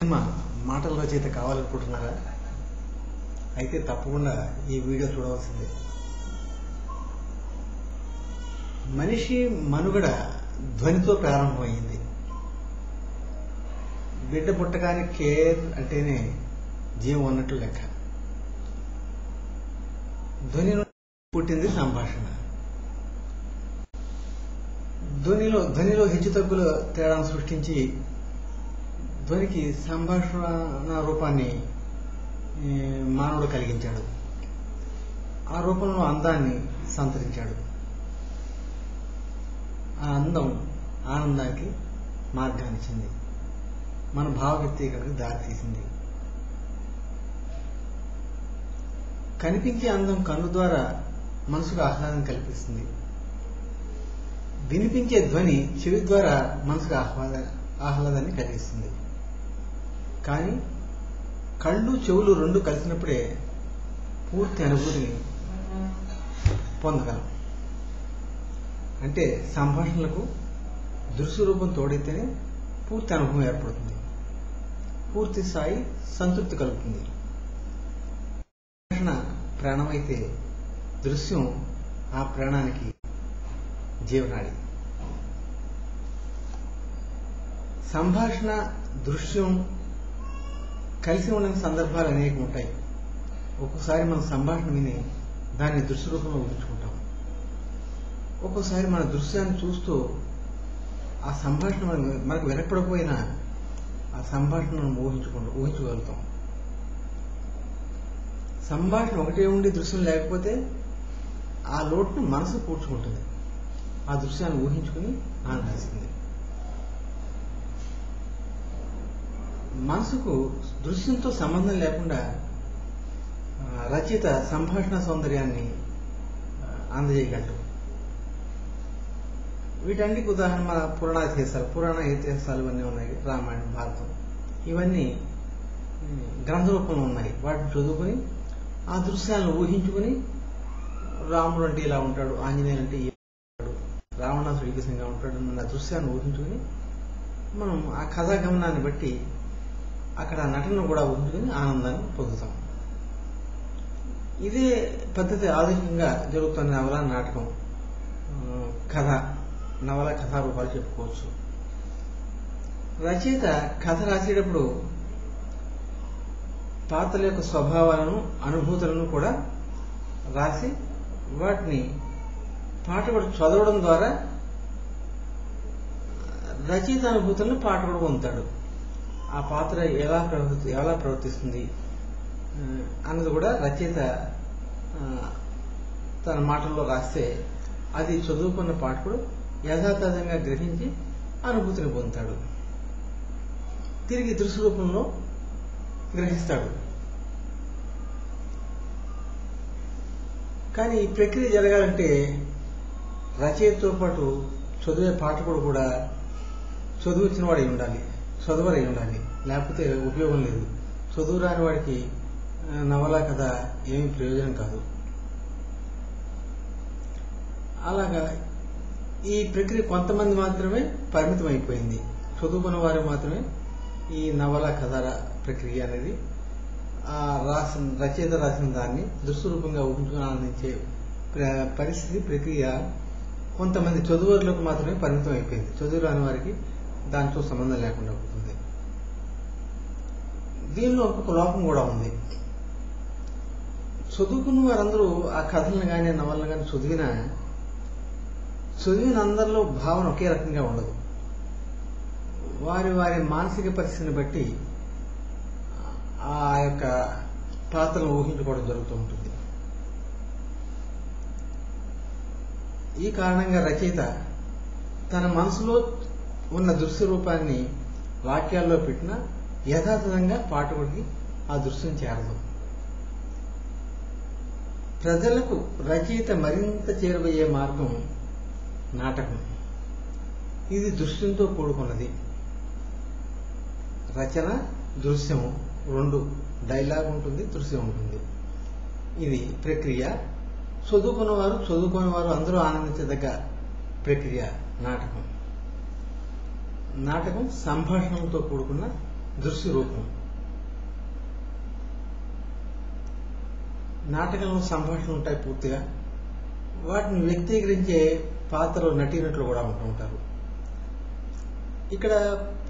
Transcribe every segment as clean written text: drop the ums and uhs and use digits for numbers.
Cinema మాటల రచయిత కావాలనుకుంటున్నారా? అయితే తప్పకుండా ఈ వీడియో చూడవలసిందే. మనిషి మనుగడ ధ్వనితో ప్రారంభమైంది. బిడ్డ పుట్టగానే కేర్ అంటేనే జీవం అన్నట్లు లెక్క. ధ్వని పుట్టింది సంభాషణ. ధ్వనిలో హెచ్చుతగ్గుల తేడాను సృష్టించి ధ్వనికి సంభాషణ రూపాన్ని మానవుడు కలిగించాడు. ఆ రూపంలో అందాన్ని సంతరించాడు. ఆ అందం ఆనందానికి మార్గాన్నిచ్చింది, మన భావ వ్యక్తీకరణకు దారితీసింది. కనిపించే అందం కన్ను ద్వారా మనసుకు ఆహ్లాదం కల్పిస్తుంది. వినిపించే ధ్వని చెవి ద్వారా మనసుకు ఆహ్లాదాన్ని కలిగిస్తుంది. కానీ కళ్ళు చెవులు రెండు కలిసినప్పుడే పూర్తి అనుభూతిని పొందగలం. అంటే సంభాషణలకు దృశ్య రూపం తోడైతేనే పూర్తి అనుభవం ఏర్పడుతుంది, పూర్తి స్థాయి సంతృప్తి కలుగుతుంది. సంభాషణ ప్రాణమైతే దృశ్యం ఆ ప్రాణానికి జీవనాడి. సంభాషణ దృశ్యం కలిసి ఉన్న సందర్భాలు అనేకం ఉంటాయి. ఒక్కోసారి మన సంభాషణ విని దాన్ని దృశ్య రూపంలో ఊహించుకుంటాం. ఒక్కోసారి మన దృశ్యాన్ని చూస్తూ ఆ సంభాషణ మనకు వినపడకపోయినా ఆ సంభాషణను ఊహించగలుగుతాం. సంభాషణ ఒకటే ఉండి దృశ్యం లేకపోతే ఆ లోటును మనసు పూడ్చుకుంటుంది, ఆ దృశ్యాన్ని ఊహించుకుని ఆనందిస్తుంది. మనసుకు దృశ్యంతో సంబంధం లేకుండా రచయిత సంభాషణ సౌందర్యాన్ని అందజేయగలరు. వీటన్నిటికి ఉదాహరణ మన పురాణ ఇతిహాసాలు ఇవన్నీ ఉన్నాయి. రామాయణం, భారతం ఇవన్నీ గ్రంథ రూపంలో ఉన్నాయి. వాటిని చదువుకొని ఆ దృశ్యాలను ఊహించుకుని రాముడు అంటే ఇలా ఉంటాడు, ఆంజనేయులు అంటే ఇలా ఉంటాడు, రావణాసుడు ఈ విధంగా ఉంటాడు అన్న దృశ్యాన్ని ఊహించుకుని మనం ఆ కథాగమనాన్ని బట్టి అక్కడ నటనను కూడా ఊహించుకుని ఆనందాన్ని పొందుతాం. ఇదే పద్ధతి ఆధునికంగా జరుగుతున్న నవల, నాటకం, కథ, నవల కథారూపాలు చెప్పుకోవచ్చు. రచయిత కథ రాసేటప్పుడు పాత్రల యొక్క స్వభావాలను, అనుభూతులను కూడా రాసి వాటిని పాఠకుడు చదవడం ద్వారా రచయిత అనుభూతులను పాఠకుడు పొందుతాడు. ఆ పాత్ర ఎలా ప్రవర్తిస్తుంది అన్నది కూడా రచయిత తన మాటల్లో రాస్తే అది చదువుకున్న పాఠకుడు యథాతథంగా గ్రహించి అనుభూతిని పొందుతాడు, తిరిగి దృశ్య రూపంలో గ్రహిస్తాడు. కానీ ఈ ప్రక్రియ జరగాలంటే రచయితతో పాటు చదివే పాఠకుడు కూడా చదువుచ్చిన వాడై ఉండాలి, చదువరై ఉండాలి. లేకపోతే ఉపయోగం లేదు. చదువు రాని వాడికి నవల కథ ఏమీ ప్రయోజనం కాదు. అలాగా ఈ ప్రక్రియ కొంతమంది మాత్రమే పరిమితం అయిపోయింది. చదువుకున్న వారు మాత్రమే ఈ నవల కథ ప్రక్రియ అనేది రచయిత రాసిన దాన్ని దృశ్య రూపంగా ఊహించుకుని ఆనందించే పరిస్థితి, ప్రక్రియ కొంతమంది చదువులకు మాత్రమే పరిమితం అయిపోయింది. చదువు రాని వారికి దాంతో సంబంధం లేకుండా పోతుంది. దీనిలో ఒక లోపం కూడా ఉంది. చదువుకున్న వారందరూ ఆ కథలను కానీ నవలను కానీ చదివిన అందరిలో భావన ఒకే రకంగా ఉండదు. వారి మానసిక పరిస్థితిని బట్టి ఆ యొక్క పాత్రను ఊహించుకోవడం జరుగుతూ ఉంటుంది. ఈ కారణంగా రచయిత తన మనసులో ఉన్న దృశ్య రూపాన్ని వాక్యాల్లో పెట్టిన యథాతథంగా పాఠకుడికి ఆ దృశ్యం చేరదు. ప్రజలకు రచయిత మరింత చేరువయ్యే మార్గం నాటకం. ఇది దృశ్యంతో కూడుకున్నది. రచన, దృశ్యం రెండు, డైలాగ్ ఉంటుంది, దృశ్యం ఉంటుంది. ఇది ప్రక్రియ. చదువుకునేవారు అందరూ ఆనందించదగ్గ ప్రక్రియ నాటకం. నాటకం సంభాషణలతో కూడుకున్న దృశ్య రూపం. నాటకంలో సంభాషణలు ఉంటాయి పూర్తిగా. వాటిని వ్యక్తీకరించే పాత్రలు నటీనటులు కూడా ఉంటూ ఉంటారు. ఇక్కడ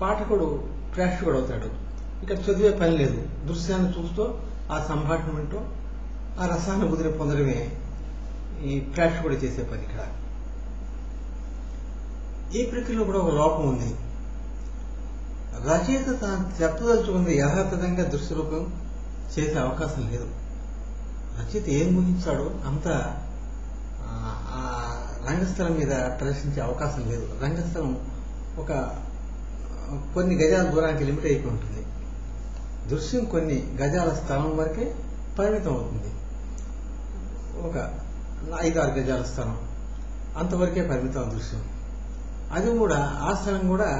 పాఠకుడు ప్రేక్షకుడు అవుతాడు. ఇక్కడ చదివే పని లేదు. దృశ్యాన్ని చూస్తూ ఆ సంభాషణ వింటూ ఆ రసానుభూతిని పొందడమే ఈ ప్రేక్షకుడు చేసే పని. ఇక్కడ ఈ ప్రక్రియలో కూడా ఒక లోపం ఉంది. రచయిత తాను చెప్పదలుచుకుంది యథాతథంగా దృశ్యరూపం చేసే అవకాశం లేదు. రచయిత ఏం ఊహించాడో అంతా ఆ రంగస్థలం మీద ప్రదర్శించే అవకాశం లేదు. రంగస్థలం ఒక కొన్ని గజాల దూరానికి లిమిట్ అయిపోయి ఉంటుంది. దృశ్యం కొన్ని గజాల స్థలం వరకే పరిమితం అవుతుంది. ఒక 5-6 గజాల స్థలం అంతవరకే పరిమితం దృశ్యం. అది కూడా ఆ స్థలం కూడా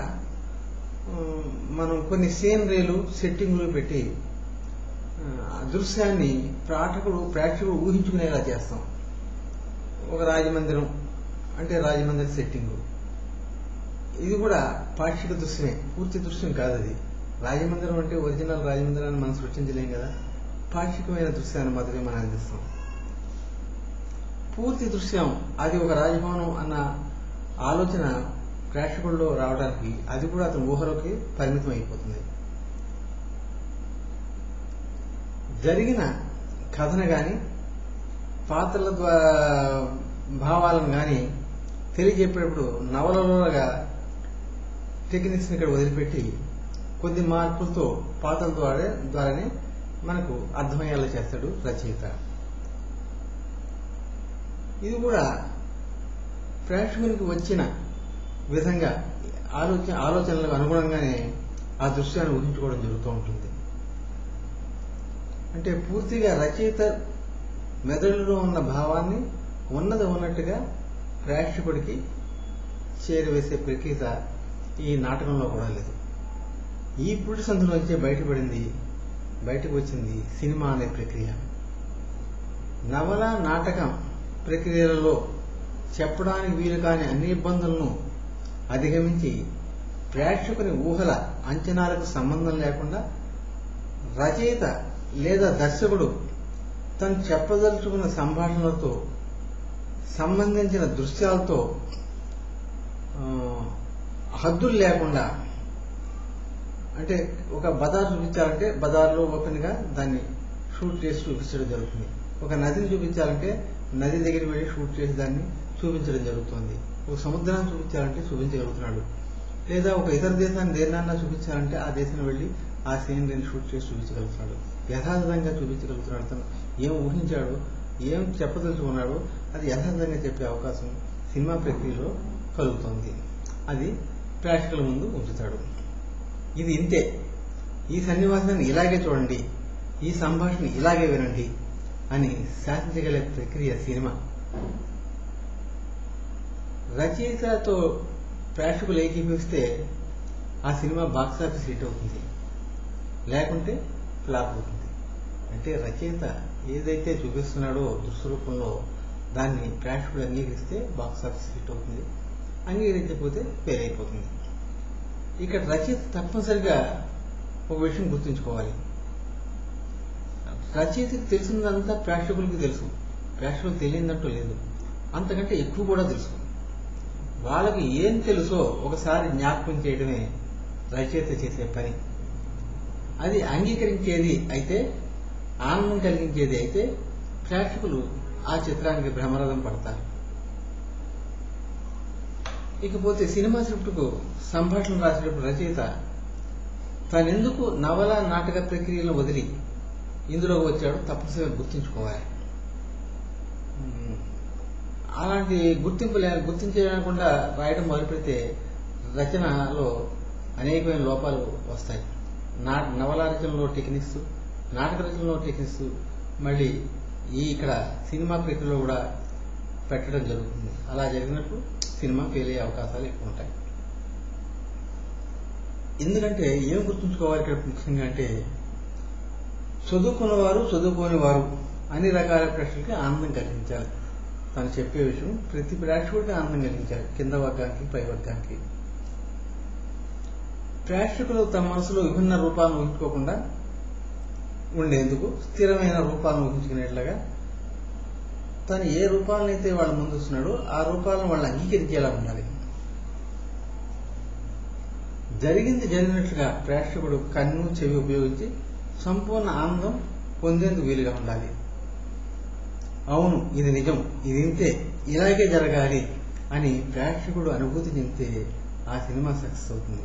మనం కొన్ని సీనరీలు సెట్టింగులు పెట్టి దృశ్యాన్ని ప్రేక్షకుడు ఊహించుకునేలా చేస్తాం. ఒక రాజమందిరం అంటే రాజమందిరం సెట్టింగు, ఇది కూడా పాక్షిక దృశ్యమే, పూర్తి దృశ్యం కాదు. అది రాజమందిరం అంటే ఒరిజినల్ రాజమందిరాన్ని మనం సృష్టించలేం కదా. పాక్షికమైన దృశ్యాన్ని మాత్రమే మనం అందిస్తాం. పూర్తి దృశ్యం అది ఒక రాజభవనం అన్న ఆలోచన ప్రేక్షకుల్లో రావడానికి అది కూడా అతని ఊహలోకి పరిమితం అయిపోతుంది. జరిగిన కథను కానీ పాత్రల భావాలను కానీ తెలియజెప్పేటప్పుడు నవలలోగా టెక్నిక్స్ని ఇక్కడ వదిలిపెట్టి కొద్ది మార్పులతో పాత్రల ద్వారానే మనకు అర్థమయ్యేలా చేస్తాడు రచయిత. ఇది కూడా ప్రేక్షకునికి వచ్చిన విధంగా ఆలోచనలకు అనుగుణంగానే ఆ దృశ్యాన్ని ఊహించుకోవడం జరుగుతూ ఉంటుంది. అంటే పూర్తిగా రచయిత మెదడులో ఉన్న భావాన్ని ఉన్నట్టుగా ప్రేక్షకుడికి చేరవేసే ప్రక్రియ ఈ నాటకంలో కూడా లేదు. ఈ పురుటి సందులోంచే బయటకు వచ్చింది సినిమా అనే ప్రక్రియ. నవల నాటకం ప్రక్రియలలో చెప్పడానికి వీలు కాని అన్ని ఇబ్బందులను అధిగమించి ప్రేక్షకుని ఊహల అంచనాలకు సంబంధం లేకుండా రచయిత లేదా దర్శకుడు తను చెప్పదలుచుకున్న సంభాషణలతో సంబంధించిన దృశ్యాలతో హద్దులు లేకుండా, అంటే ఒక బజార్ చూపించాలంటే బజార్లో ఓపెన్ గా దాన్ని షూట్ చేసి చూపించడం జరుగుతుంది. ఒక నదిని చూపించాలంటే నది దగ్గరికి వెళ్ళి షూట్ చేసి దాన్ని చూపించడం జరుగుతుంది. ఒక సముద్రాన్ని చూపించాలంటే చూపించగలుగుతున్నాడు. లేదా ఒక ఇతర దేశాన్ని దేన్నన్నా చూపించాలంటే ఆ దేశం వెళ్ళి ఆ సీనరీని షూట్ చేసి చూపించగలుగుతున్నాడు. యథాతథంగా చూపించగలుగుతున్నాడు. తను ఏం ఊహించాడో, ఏం చెప్పదలుచుకున్నాడో అది యథాతథంగా చెప్పే అవకాశం సినిమా ప్రక్రియలో కలుగుతుంది. అది ప్రేక్షకుల ముందు ఉంచుతాడు. ఇది ఇంతే, ఈ సన్నివాసాన్ని ఇలాగే చూడండి, ఈ సంభాషణ ఇలాగే వినండి అని శాసించగల ప్రక్రియ సినిమా. రచయితతో ప్రేక్షకులు ఏకీభవిస్తే ఆ సినిమా బాక్సాఫీస్ హిట్ అవుతుంది, లేకుంటే ఫ్లాప్ అవుతుంది. అంటే రచయిత ఏదైతే చూపిస్తున్నాడో దృశ్యరూపంలో దాన్ని ప్రేక్షకులు అంగీకరిస్తే బాక్సాఫీస్ హిట్ అవుతుంది, అంగీకరించకపోతే ఫెయిల్ అయిపోతుంది. ఇక్కడ రచయిత తప్పనిసరిగా ఒక విషయం గుర్తుంచుకోవాలి. రచయితకి తెలిసినదంతా ప్రేక్షకులకి తెలుసు, ప్రేక్షకులకు తెలియదంటూ లేదు, అంతకంటే ఎక్కువ కూడా తెలుసు. వాళ్ళకి ఏం తెలుసో ఒకసారి జ్ఞాపకం చేయడమే రచయిత చేసే పని. అది అంగీకరించేది అయితే, ఆనందం కలిగించేది అయితే ప్రేక్షకులు ఆ చిత్రానికి భ్రమరథం పడతారు. ఇకపోతే సినిమా స్క్రిప్టుకు సంభాషణ రాసేటప్పుడు రచయిత తానెందుకు నవల నాటక ప్రక్రియలను వదిలి ఇందులోకి వచ్చాడో తప్పనిసరిగా గుర్తించుకోవాలి. అలాంటి గుర్తించలేకుండా రాయడం మొదలుపెడితే రచనలో అనేకమైన లోపాలు వస్తాయి. నవల రచనలో టెక్నిక్స్, నాటక రచనలో టెక్నిక్స్ మళ్ళీ ఇక్కడ సినిమా ప్రక్రియలో కూడా పెట్టడం జరుగుతుంది. అలా జరిగినప్పుడు సినిమా ఫెయిల్ అయ్యే అవకాశాలు ఎక్కువ ఉంటాయి. ఎందుకంటే ఏం గుర్తుంచుకోవాలి ఇక్కడ ముఖ్యంగా అంటే, చదువుకున్నవారు చదువుకోని వారు అన్ని రకాల ప్రేక్షకులకి ఆనందం కలిగించాలి. తను చెప్పే విషయం ప్రతి ప్రేక్షకుడికి ఆనందం కలిగించాలి, కింద వర్గానికి పై వర్గానికి. ప్రేక్షకులు తమ మనసులో విభిన్న రూపాలను ఊహించుకోకుండా ఉండేందుకు స్థిరమైన రూపాలను ఊహించుకునేట్లుగా తను ఏ రూపాలనైతే వాళ్ళ ముందు వస్తున్నాడో ఆ రూపాలను వాళ్ళు అంగీకరించేలా ఉండాలి. జరిగింది జరిగినట్లుగా ప్రేక్షకుడు కన్ను చెవి ఉపయోగించి సంపూర్ణ ఆనందం పొందేందుకు వీలుగా ఉండాలి. అవును, ఇది నిజం, ఇది ఇంతే, ఇలాగే జరగాలి అని ప్రేక్షకుడు అనుభూతి చెందితే ఆ సినిమా సక్సెస్ అవుతుంది.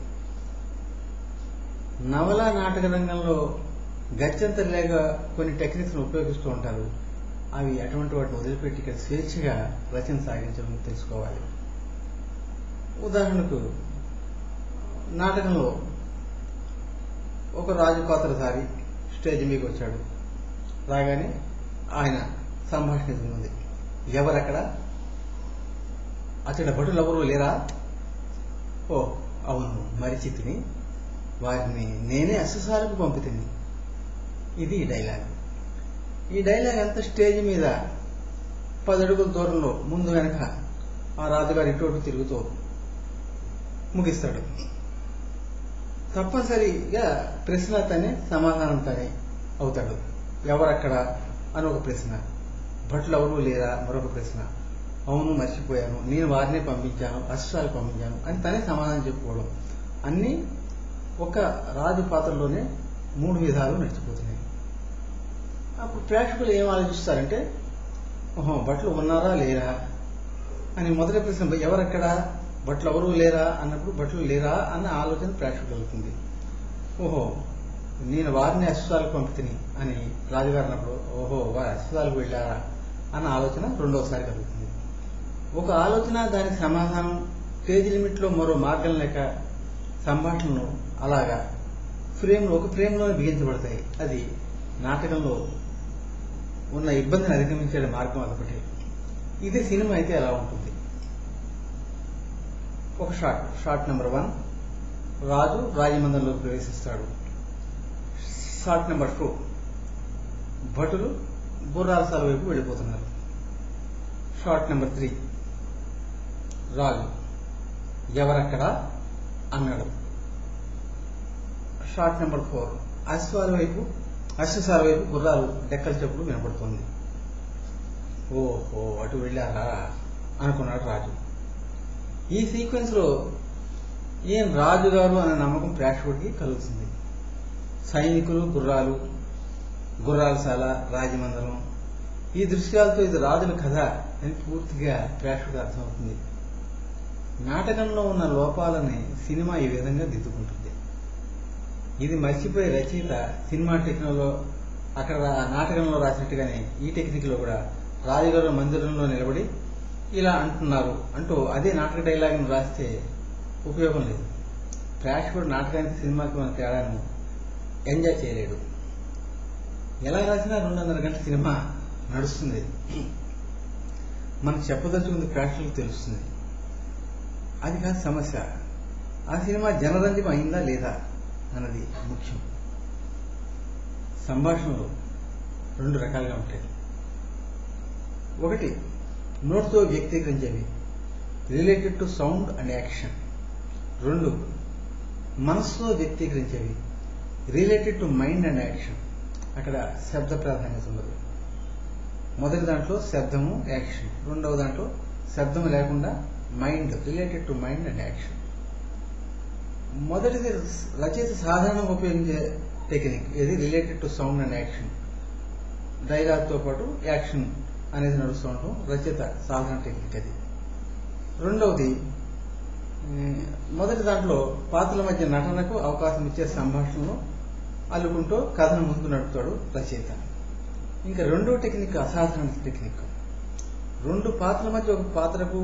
నవల నాటక రంగంలో గత్యంతరం కొన్ని టెక్నిక్స్ ఉపయోగిస్తూ ఉంటారు. అవి అటువంటి వాటిని వదిలిపెట్టి ఇక్కడ స్వేచ్ఛగా రచన సాగించడం తెలుసుకోవాలి. ఉదాహరణకు నాటకంలో ఒక రాజు పాత్రధారి స్టేజ్ మీదకి వచ్చాడు. రాగానే ఆయన సంభాషణ ఉంది. ఎవరక్కడ? అతడి భటులు ఎవరు లేరా? ఓ అవును, మరిచితిని, వారిని నేనే అశ్వసాలకు పంపుతుంది. ఇది డైలాగ్. ఈ డైలాగ్ అంతా స్టేజ్ మీద 10 అడుగుల దూరంలో ముందు వెనక ఆ రాజుగారు ఇటు తిరుగుతూ ముగిస్తాడు. తప్పనిసరిగా ప్రశ్న తనే, సమాధానం తనే అవుతాడు. ఎవరక్కడ అని ఒక ప్రశ్న, భటులు ఎవరు లేరా మరొక ప్రశ్న, అవును మర్చిపోయాను, నేను వారినే పంపించాను, అశ్వాలు పంపించాను అని తనే సమాధానం చెప్పుకోవడం. అన్నీ ఒక రాజు పాత్రలోనే 3 విధాలు నడిచిపోతున్నాయి. అప్పుడు ప్రేక్షకులు ఏం ఆలోచిస్తారంటే, ఓహో భట్లు ఉన్నారా లేరా అని మొదటి ప్రశ్న ఎవరక్కడ, భట్లు ఎవరు లేరా అన్నప్పుడు భట్లు లేరా అన్న ఆలోచన ప్రేక్షకులు అవుతుంది. ఓహో నేను వారిని అశ్వాలకు పంపితిని అని రాజుగారు అన్నప్పుడు ఓహో వారి అశ్వాలకు వెళ్ళారా అన్న ఆలోచన రెండోసారి కలుగుతుంది. ఒక ఆలోచన, దానికి సమాధానం, పేజీ లిమిట్లో మరో మార్గం లేక సంభాషణలు అలాగా ఒక ఫ్రేమ్లోనే బిగించబడతాయి. అది నాటకంలో ఉన్న ఇబ్బందిని అధిగమించే మార్గం అదొకటి. ఇదే సినిమా అయితే ఎలా ఉంటుంది? ఒక షాట్ నెంబర్ 1, రాజు రాజమందిరంలోకి ప్రవేశిస్తాడు. షాట్ నెంబర్ 2, భటులు బుర్రాలసాల వైపు వెళ్ళిపోతున్నారు. షాట్ నెంబర్ 3, రాజు ఎవరక్కడ అన్నాడు. షాట్ నెంబర్ 4, అశ్వసాల వైపు గుర్రాలు డెక్కల చెప్పుడు వినపడుతుంది. ఓహో అటు వెళ్ళారా అనుకున్నాడు రాజు. ఈ సీక్వెన్స్ లో ఏం రాజుగారు అనే నమ్మకం ప్రేక్షకుడికి కలుగుతుంది. సైనికులు, గుర్రాలశాల, రాజమందిరం, ఈ దృశ్యాలతో ఇది రాజుల కథ అని పూర్తిగా ప్రేక్షకుడికి అర్థమవుతుంది. నాటకంలో ఉన్న లోపాలని సినిమా ఈ విధంగా దిద్దుకుంటుంది. ఇది మర్చిపోయే రచయిత సినిమా టెక్నిక్లో అక్కడ నాటకంలో రాసినట్టుగానే ఈ టెక్నిక్ లో కూడా రాజుగారు మందిరంలో నిలబడి ఇలా అంటున్నారు అంటూ అదే నాటక డైలాగ్ను రాస్తే ఉపయోగం లేదు. ప్రేక్షకుడు నాటకానికి సినిమాకి ఉన్న తేడాను ఎంజాయ్ చేయలేడు. ఎలా రాసినా 2.5 గంటల సినిమా నడుస్తుంది. మనకు చెప్పదలుచుకుంది ప్రేక్షకులకు తెలుస్తుంది. అది కాదు సమస్య. ఆ సినిమా జనరంజకం అయిందా లేదా అన్నది ముఖ్యం. సంభాషణలు 2 రకాలుగా ఉంటాయి. ఒకటి నోట్తో వ్యక్తీకరించేవి, related to sound and action. 2 మనస్సుతో వ్యక్తీకరించేవి, related to mind and action. అక్కడ శబ్ద ప్రాధాన్యత ఉండదు. మొదటి దాంట్లో శబ్దము, యాక్షన్. రెండవ దాంట్లో శబ్దము లేకుండా mind, related to mind and action. మొదటిది రచయిత సాధారణంగా ఉపయోగించే టెక్నిక్, ఇది related to sound and action. డైలాగ్తో పాటు యాక్షన్ అనేది నడుస్తూ ఉంటాం, రచయిత సాధారణ టెక్నిక్ అది. రెండవది, మొదటి దాంట్లో పాత్రల మధ్య నటనకు అవకాశం ఇచ్చే సంభాషణలో అల్లుకుంటూ కథను ముందు నడుపుతాడు రచయిత. ఇంకా రెండో టెక్నిక్ అసాధారణ టెక్నిక్. 2 పాత్రల మధ్య ఒక పాత్రకు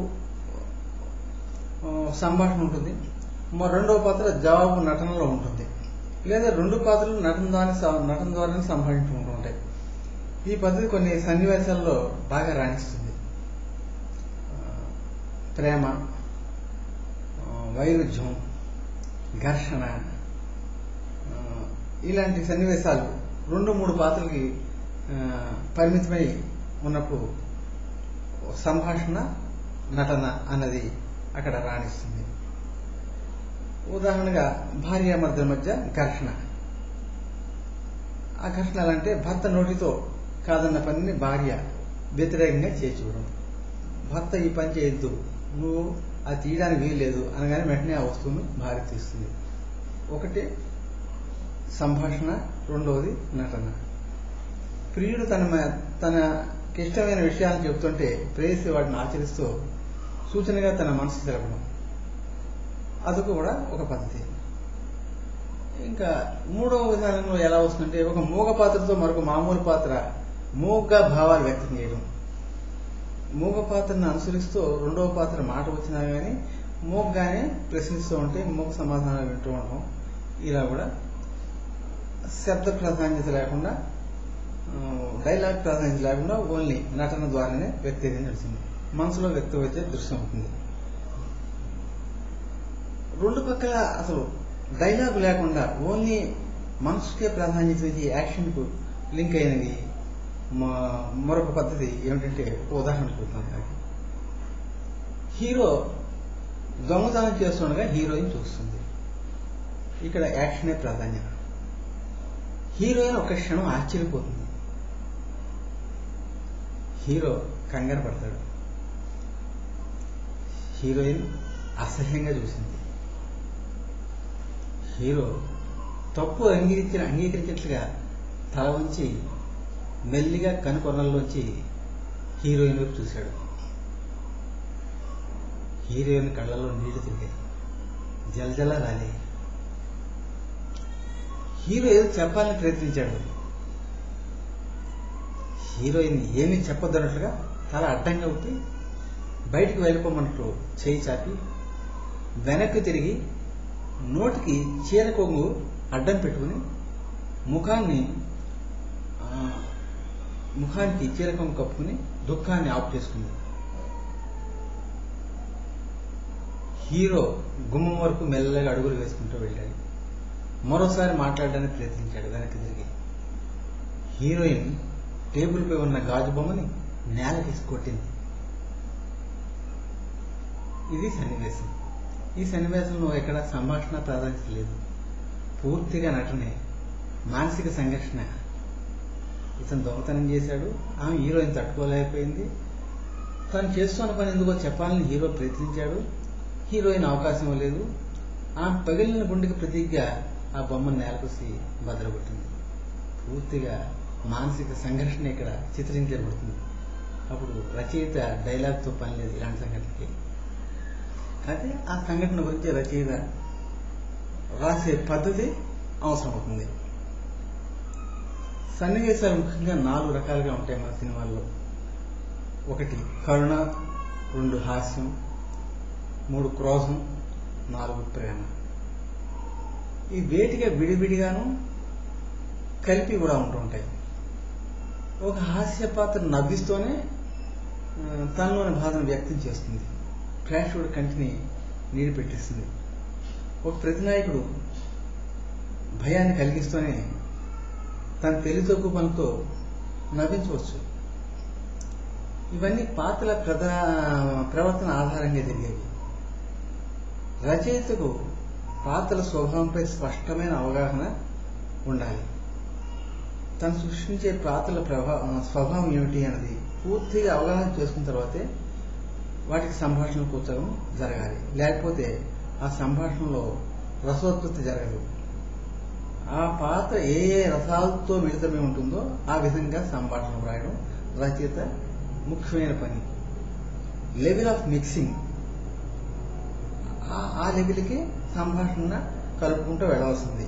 సంభాషణ ఉంటుంది, రెండవ పాత్ర జవాబు నటనలో ఉంటుంది, లేదా 2 పాత్రలు నటన ద్వారానే సంభాషించుకుంటూ ఉంటాయి. ఈ పద్ధతి కొన్ని సన్నివేశాల్లో బాగా రాణిస్తుంది. ప్రేమ, వైరుధ్యం, ఘర్షణ, ఇలాంటి సన్నివేశాలు 2-3 పాత్రలకి పరిమితమై ఉన్నప్పుడు సంభాషణ, నటన అన్నది అక్కడ రాణిస్తుంది. ఉదాహరణగా భార్యాభర్తల మధ్య ఘర్షణ. ఆ ఘర్షణ ఎలా అంటే భర్త నోటితో కాదన్న పనిని భార్య వ్యతిరేకంగా చేసి చూడడం. భర్త ఈ పని చేయొద్దు, నువ్వు అది తీయడానికి వీల్లేదు అనగానే వెంటనే ఆ వస్తువును భార్య తీస్తుంది. ఒకటి సంభాషణ, రెండవది నటన. ప్రియుడు తనకి ఇష్టమైన విషయాలను చెబుతుంటే ప్రేయసి వాటిని ఆచరిస్తూ సూచనగా తన మనసు తెలపడం, అది కూడా ఒక పద్ధతి. ఇంకా మూడవ విధానంలో ఎలా వస్తుందంటే ఒక మూగ పాత్రతో మరొక మామూలు పాత్ర మూగగా భావాలు వ్యక్తం చేయడం. మూగ పాత్రను అనుసరిస్తూ రెండవ పాత్ర మాట వచ్చినా కానీ మూగగానే ప్రశ్నిస్తూ ఉంటే మూగ సమాధానాలు వింటూ ఉండడం. ఇలా కూడా శబ్ద ప్రాధాన్యత లేకుండా, డైలాగ్ ప్రాధాన్యత లేకుండా ఓన్లీ నటన ద్వారానే వ్యక్తీకరణ నడిచింది. మనసులో వ్యక్తమైతే దృశ్యం అవుతుంది. రెండు పక్కల అసలు డైలాగ్ లేకుండా ఓన్లీ మనసుకే ప్రాధాన్యత ఇచ్చి యాక్షన్కు లింక్ అయినవి మరొక పద్ధతి ఏమిటంటే ఉదాహరణ చూద్దాం. హీరో దొంగతనం చేస్తుండగా హీరోయిన్ చూస్తుంది. ఇక్కడ యాక్షనే ప్రాధాన్యత. హీరోయిన్ ఒక క్షణం ఆశ్చర్యపోతుంది. హీరో కంగారు పడతాడు. హీరోయిన్ అసహ్యంగా చూసింది. హీరో తప్పు అంగీకరించినట్లుగా తల వంచి మెల్లిగా కనుకొనల్లోంచి హీరోయిన్ వైపు చూశాడు. హీరోయిన్ కళ్ళలో నీళ్లు తిరిగాయి, జలజల రాలే. హీరో ఏదో చెప్పాలని ప్రయత్నించాడు. హీరోయిన్ ఏమీ చెప్పొద్దన్నట్లుగా తల అడ్డంగా ఊపి బయటికి వెళ్ళిపోమన్నట్టు చేయి చాపి వెనక్కి తిరిగి నోటికి చీర కొంగు అడ్డం పెట్టుకుని ముఖానికి చీర కొంగు కప్పుకుని దుఃఖాన్ని ఆపు చేసుకుంది. హీరో గుమ్మం వరకు మెల్లగా అడుగులు వేసుకుంటూ వెళ్ళాడు. మరోసారి మాట్లాడడానికి ప్రయత్నించాడు వెనక్కి తిరిగి. హీరోయిన్ టేబుల్పై ఉన్న గాజు బొమ్మని నేలకి కొట్టింది. ఇది సన్నివేశం. ఈ సన్నివేశంలో ఎక్కడ సంభాషణ ప్రాధాన్యత లేదు, పూర్తిగా నటనే, మానసిక సంఘర్షణ. ఇతను దొంగతనం చేశాడు, ఆమె హీరోయిన్ తట్టుకోలేకపోయింది. తను చేస్తున్న పని ఎందుకో చెప్పాలని హీరో ప్రయత్నించాడు, హీరోయిన్ అవకాశం లేదు. ఆమె పగిలిన గుండెకి ప్రతీకగా ఆ బొమ్మను నేలకొసి భద్రపడుతుంది. పూర్తిగా మానసిక సంఘర్షణ ఇక్కడ చిత్రించబడుతుంది. అప్పుడు రచయిత డైలాగ్తో పని లేదు ఇలాంటి సంఘటనకి. అయితే ఆ సంఘటన గురించి రచయిత రాసే పద్ధతి అవసరమవుతుంది. సన్నివేశాలు ముఖ్యంగా 4 రకాలుగా ఉంటాయి మన సినిమాల్లో. 1 కరుణ, 2 హాస్యం, 3 క్రోధం, 4 ప్రేమ. ఈ వేటిగా విడివిడిగాను కలిపి కూడా ఉంటుంటాయి. ఒక హాస్య పాత్ర నవ్విస్తూనే తనలోని బాధను వ్యక్తం చేస్తుంది, ప్రేక్షకుడి కంటిని నీరు పెట్టిస్తుంది. ఒక ప్రతినాయకుడు భయాన్ని కలిగిస్తూనే తన తెలివి తక్కువ పనితో నవ్వించవచ్చు. ఇవన్నీ పాత్రల ప్రవర్తన ఆధారంగా జరిగేవి. రచయితకు పాత్రల స్వభావంపై స్పష్టమైన అవగాహన ఉండాలి. తను సృష్టించే పాత్రల స్వభావం ఏమిటి అన్నది పూర్తిగా అవగాహన చేసుకున్న తర్వాతే వాటికి సంభాషణ కూర్చోవడం జరగాలి. లేకపోతే ఆ సంభాషణలో రసోత్పత్తి జరగదు. ఆ పాత్ర ఏ రసాలతో మిళితమై ఉంటుందో ఆ విధంగా సంభాషణ రాయడం రచయిత ముఖ్యమైన పని. లెవెల్ ఆఫ్ మిక్సింగ్, ఆ లెవెల్కి సంభాషణ కలుపుకుంటూ వెళ్ళవలసింది.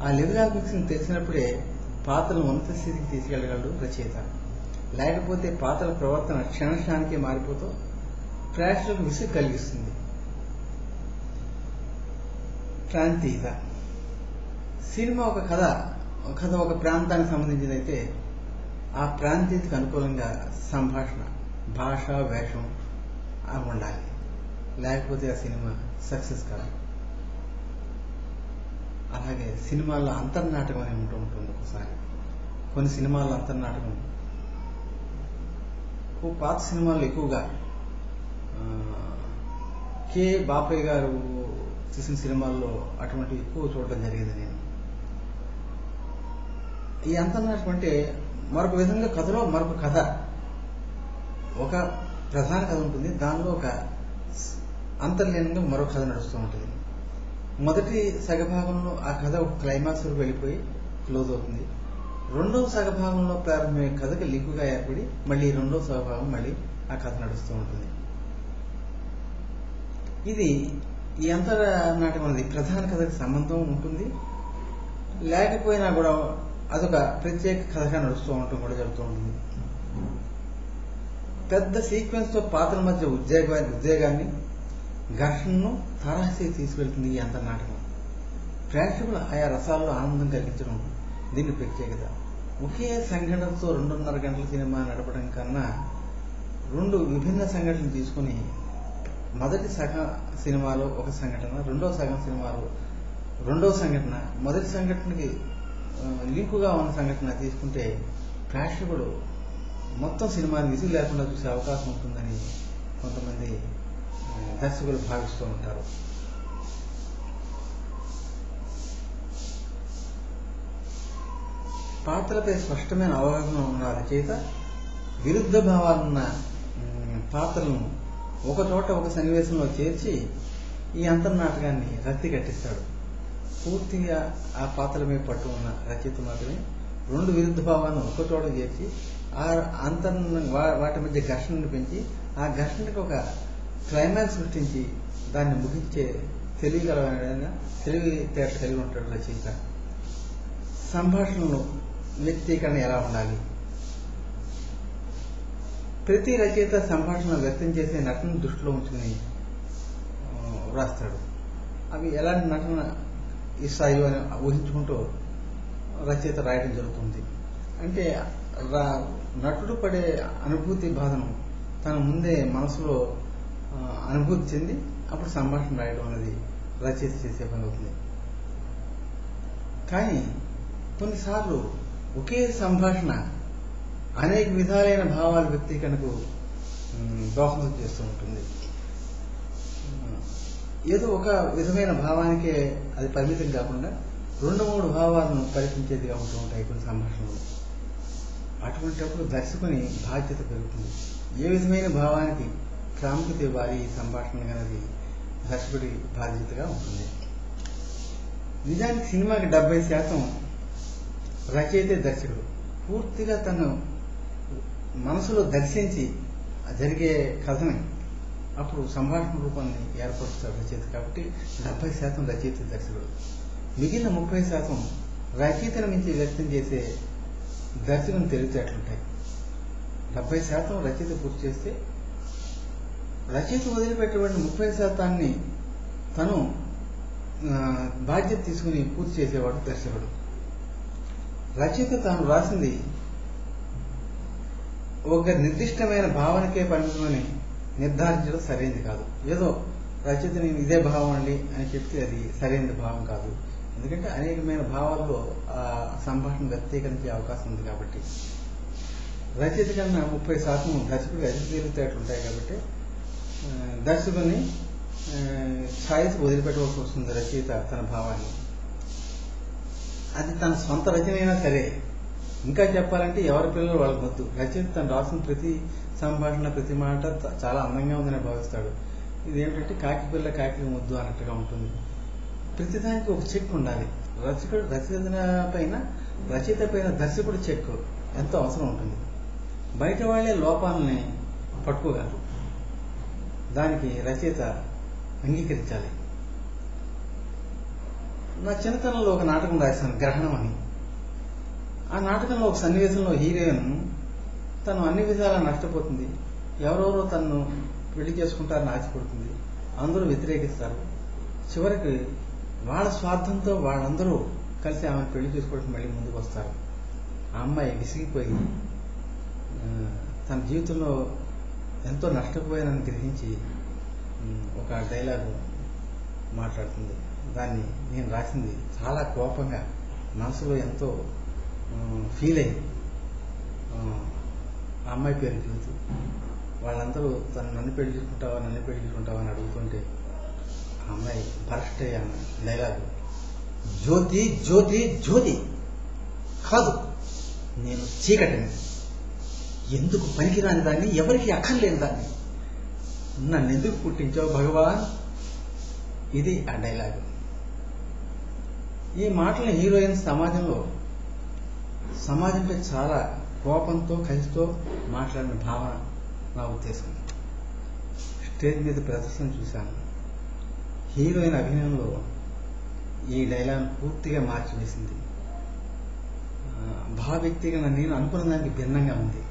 ఆ లెవెల్ ఆఫ్ మిక్సింగ్ తెలిసినప్పుడే పాత్రను ఉన్నత స్థితికి తీసుకెళ్లగలడు రచయిత. లేకపోతే పాత్రల ప్రవర్తన క్షణక్షణానికి మారిపోతూ ప్రేక్షకులకు విసుగు కలిగిస్తుంది. ప్రాంతీయత. సినిమా ఒక కథ ఒక ప్రాంతానికి సంబంధించినదైతే ఆ ప్రాంతీయతకు అనుకూలంగా సంభాషణ, భాష, వేషం ఉండాలి. లేకపోతే ఆ సినిమా సక్సెస్ కాదు. అలాగే సినిమాల్లో అంతర్నాటకం అని ఉంటుంది. ఒకసారి కొన్ని సినిమాల్లో అంతర్నాటకం, పాత సినిమాల్లో ఎక్కువగా కె బాపయ్య గారు తీసిన సినిమాల్లో అటువంటి ఎక్కువ చూడడం జరిగింది నేను. ఈ అంతర్నాటకం అంటే మరొక విధంగా కథలో మరొక కథ, ఒక ప్రధాన కథ ఉంటుంది, దానిలో ఒక అంతర్లీనంగా మరొక కథ నడుస్తూ ఉంటుంది. మొదటి సగభాగంలో ఆ కథ ఒక క్లైమాక్స్ వరకు వెళ్ళిపోయి క్లోజ్ అవుతుంది. రెండవ సగభాగంలో ప్రారంభమయ్యే కథకి లింకుగా ఏర్పడి మళ్ళీ రెండవ సగభాగం మళ్ళీ ఆ కథ నడుస్తూ ఉంటుంది. ఇది ఈ అంతర్నాటకం అనేది ప్రధాన కథకి సంబంధం ఉంటుంది, లేకపోయినా కూడా అదొక ప్రత్యేక కథగా నడుస్తూ ఉండటం కూడా జరుగుతూ ఉంటుంది. పెద్ద సీక్వెన్స్ తో పాత్రల మధ్య ఉద్వేగాన్ని, ఘర్షణను తరహసి తీసుకెళ్తుంది ఈ అంతర్నాటకం. ప్రేక్షకులు ఆయా రసాల్లో ఆనందం కలిగించడం దీని ప్రత్యేకత. ఒకే సంఘటనతో 2.5 గంటల సినిమా నడపడం కన్నా 2 విభిన్న సంఘటనలు తీసుకుని మొదటి సగం సినిమాలో ఒక సంఘటన, రెండవ సగం సినిమాలో రెండవ సంఘటన, మొదటి సంఘటనకి లింకుగా ఉన్న సంఘటన తీసుకుంటే ప్రేక్షకుడు మొత్తం సినిమాని విసుగు లేకుండా చూసే అవకాశం ఉంటుందని కొంతమంది దర్శకులు భావిస్తూ ఉంటారు. పాత్రలపై స్పష్టమైన అవగాహన ఉన్న రచయిత విరుద్ధ భావాలున్న పాత్రలను ఒక చోట ఒక సన్నివేశంలో చేర్చి ఈ అంతర్నాటకాన్ని రక్తి కట్టిస్తాడు. పూర్తిగా ఆ పాత్రల మీద పట్టు ఉన్న రచయిత మాత్రమే 2 విరుద్ధ భావాలను ఒక చోట చేర్చి ఆ వాటి మధ్య ఘర్షణను పెంచి ఆ ఘర్షణకు ఒక క్లైమాక్స్ సృష్టించి దాన్ని ముగించే తెలివితేట కలిగి ఉంటాడు రచయిత. సంభాషణలు వ్యక్తీకరణ ఎలా ఉండాలి? ప్రతి రచయిత సంభాషణ వ్యక్తం చేసే నటన దృష్టిలో ఉంచుకుని వ్రాస్తాడు. అవి ఎలాంటి నటన ఇస్తాయో అని ఊహించుకుంటూ రచయిత రాయడం జరుగుతుంది. అంటే నటుడు పడే అనుభూతి బాధను తన ముందే మనసులో అనుభూతి చెంది అప్పుడు సంభాషణ రాయడం అనేది రచయిత చేసే పని అవుతుంది. కానీ కొన్నిసార్లు ఒకే సంభాషణ అనేక విధాలైన భావాల వ్యక్తీకరణకు దోహదం చేస్తూ ఉంటుంది. ఏదో ఒక విధమైన భావానికే అది పరిమితం కాకుండా 2-3 భావాలను పరిపించేదిగా ఉంటూ ఉంటాయి కొన్ని సంభాషణలు. అటువంటిప్పుడు దర్శకుని బాధ్యత పెరుగుతుంది. ఏ విధమైన భావానికి ప్రాముఖ్యత ఇవ్వాలి ఈ సంభాషణ అనేది దర్శకుడి బాధ్యతగా ఉంటుంది. నిజానికి సినిమాకి 70% రచయితే దర్శకుడు పూర్తిగా తను మనసులో దర్శించి జరిగే కథని అప్పుడు సంభాషణ రూపాన్ని ఏర్పరుస్తాడు రచయిత. కాబట్టి 70% రచయిత దర్శకుడు, మిగిలిన 30% రచయితను మించి వ్యక్తం చేసే దర్శకుని తెలివితేటలుంటాయి. 70% రచయిత పూర్తి చేస్తే రచయిత వదిలిపెట్టబడిన 30% తను బాధ్యత తీసుకుని పూర్తి చేసేవాడు దర్శకుడు. రచయిత తాను రాసింది ఒక నిర్దిష్టమైన భావనకే పరిమితమని నిర్ధారించడం సరైనది కాదు. ఏదో రచయిత నేను ఇదే భావం అండి అని చెప్తే అది సరైన భావం కాదు. ఎందుకంటే అనేకమైన భావాల్లో ఆ సంభాషణ వ్యక్తీకరించే అవకాశం ఉంది. కాబట్టి రచయిత కన్నా 30% దర్శకుడికి అధిక తెలివితేటలు ఉంటాయి. కాబట్టి దర్శకుని ఛాయిస్ వదిలిపెట్టవలసి వస్తుంది రచయిత తన భావాన్ని. అది తన సొంత రచన అయినా సరే, ఇంకా చెప్పాలంటే ఎవరి పిల్లలు వాళ్ళకి వద్దు. రచయిత తను రాసిన ప్రతి సంభాషణ ప్రతి మాట చాలా అందంగా ఉందని భావిస్తాడు. ఇదేమిటంటే కాకి పిల్ల కాకి ముద్దు అన్నట్టుగా ఉంటుంది. ప్రతిదానికి ఒక చెక్ ఉండాలి. రచయిత పైన దర్శకుడి చెక్ ఎంతో అవసరం ఉంటుంది. బయట వాళ్లే లోపాలని పట్టుకోగలరు, దానికి రచయిత అంగీకరించాలి. నా చిన్నతనంలో ఒక నాటకం రాశాను, గ్రహణం అని. ఆ నాటకంలో ఒక సన్నివేశంలో హీరోయిన్ తను అన్ని విధాలా నష్టపోతుంది. ఎవరెవరో తను పెళ్లి చేసుకుంటారని ఆశపడుతుంది, అందరూ వ్యతిరేకిస్తారు. చివరికి వాళ్ళ స్వార్థంతో వాళ్ళందరూ కలిసి ఆమెను పెళ్లి చేసుకోవడానికి మళ్ళీ ముందుకు వస్తారు. ఆ అమ్మాయి విసిగిపోయి తన జీవితంలో ఎంతో నష్టపోయానని గ్రహించి ఒక డైలాగు మాట్లాడుతుంది. దాన్ని నేను రాసింది చాలా కోపంగా, మనసులో ఎంతో ఫీల్ అయ్యి ఆ అమ్మాయి పేరు చెబుతూ వాళ్ళందరూ నన్ను పెళ్లి చేసుకుంటావా అని అడుగుతుంటే అమ్మాయి బరస్ట్ అయ్యాను. డైలాగు, జ్యోతి జ్యోతి జ్యోతి కాదు, నేను చీకటిని, ఎందుకు పనికిరాని దాన్ని, ఎవరికి అక్కర్లేని దాన్ని నన్ను ఎందుకు పుట్టించావు భగవాన్. ఇది ఆ డైలాగు. ఈ మాటలు హీరోయిన్ సమాజంపై చాలా కోపంతో కసితో మాట్లాడిన భావన నా ఉద్దేశం. స్టేజ్ మీద ప్రదర్శన చూశాను. హీరోయిన్ అభినయంలో ఈ డైలాగ్ పూర్తిగా మార్చివేసింది. వ్యక్తిగా నేను అనుకున్న దానికి భిన్నంగా ఉంది.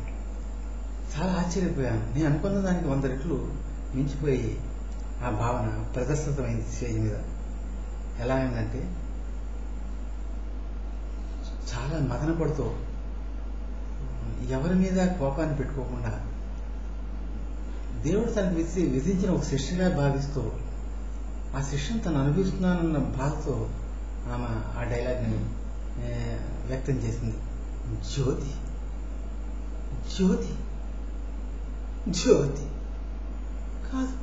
చాలా ఆశ్చర్యపోయాను. నేను అనుకున్న దానికి 100 రెట్లు మించిపోయి ఆ భావన ప్రదర్శితమైంది స్టేజ్ మీద. ఎలా అయిందంటే, చాలా మదన పడుతూ ఎవరి మీద కోపాన్ని పెట్టుకోకుండా దేవుడు తనకు విధించిన ఒక శిక్షగా భావిస్తూ ఆ శిక్షను తను అనుభవిస్తున్నానన్న బాధతో ఆమె ఆ డైలాగ్ని వ్యక్తం చేసింది. జ్యోతి జ్యోతి జ్యోతి కాదు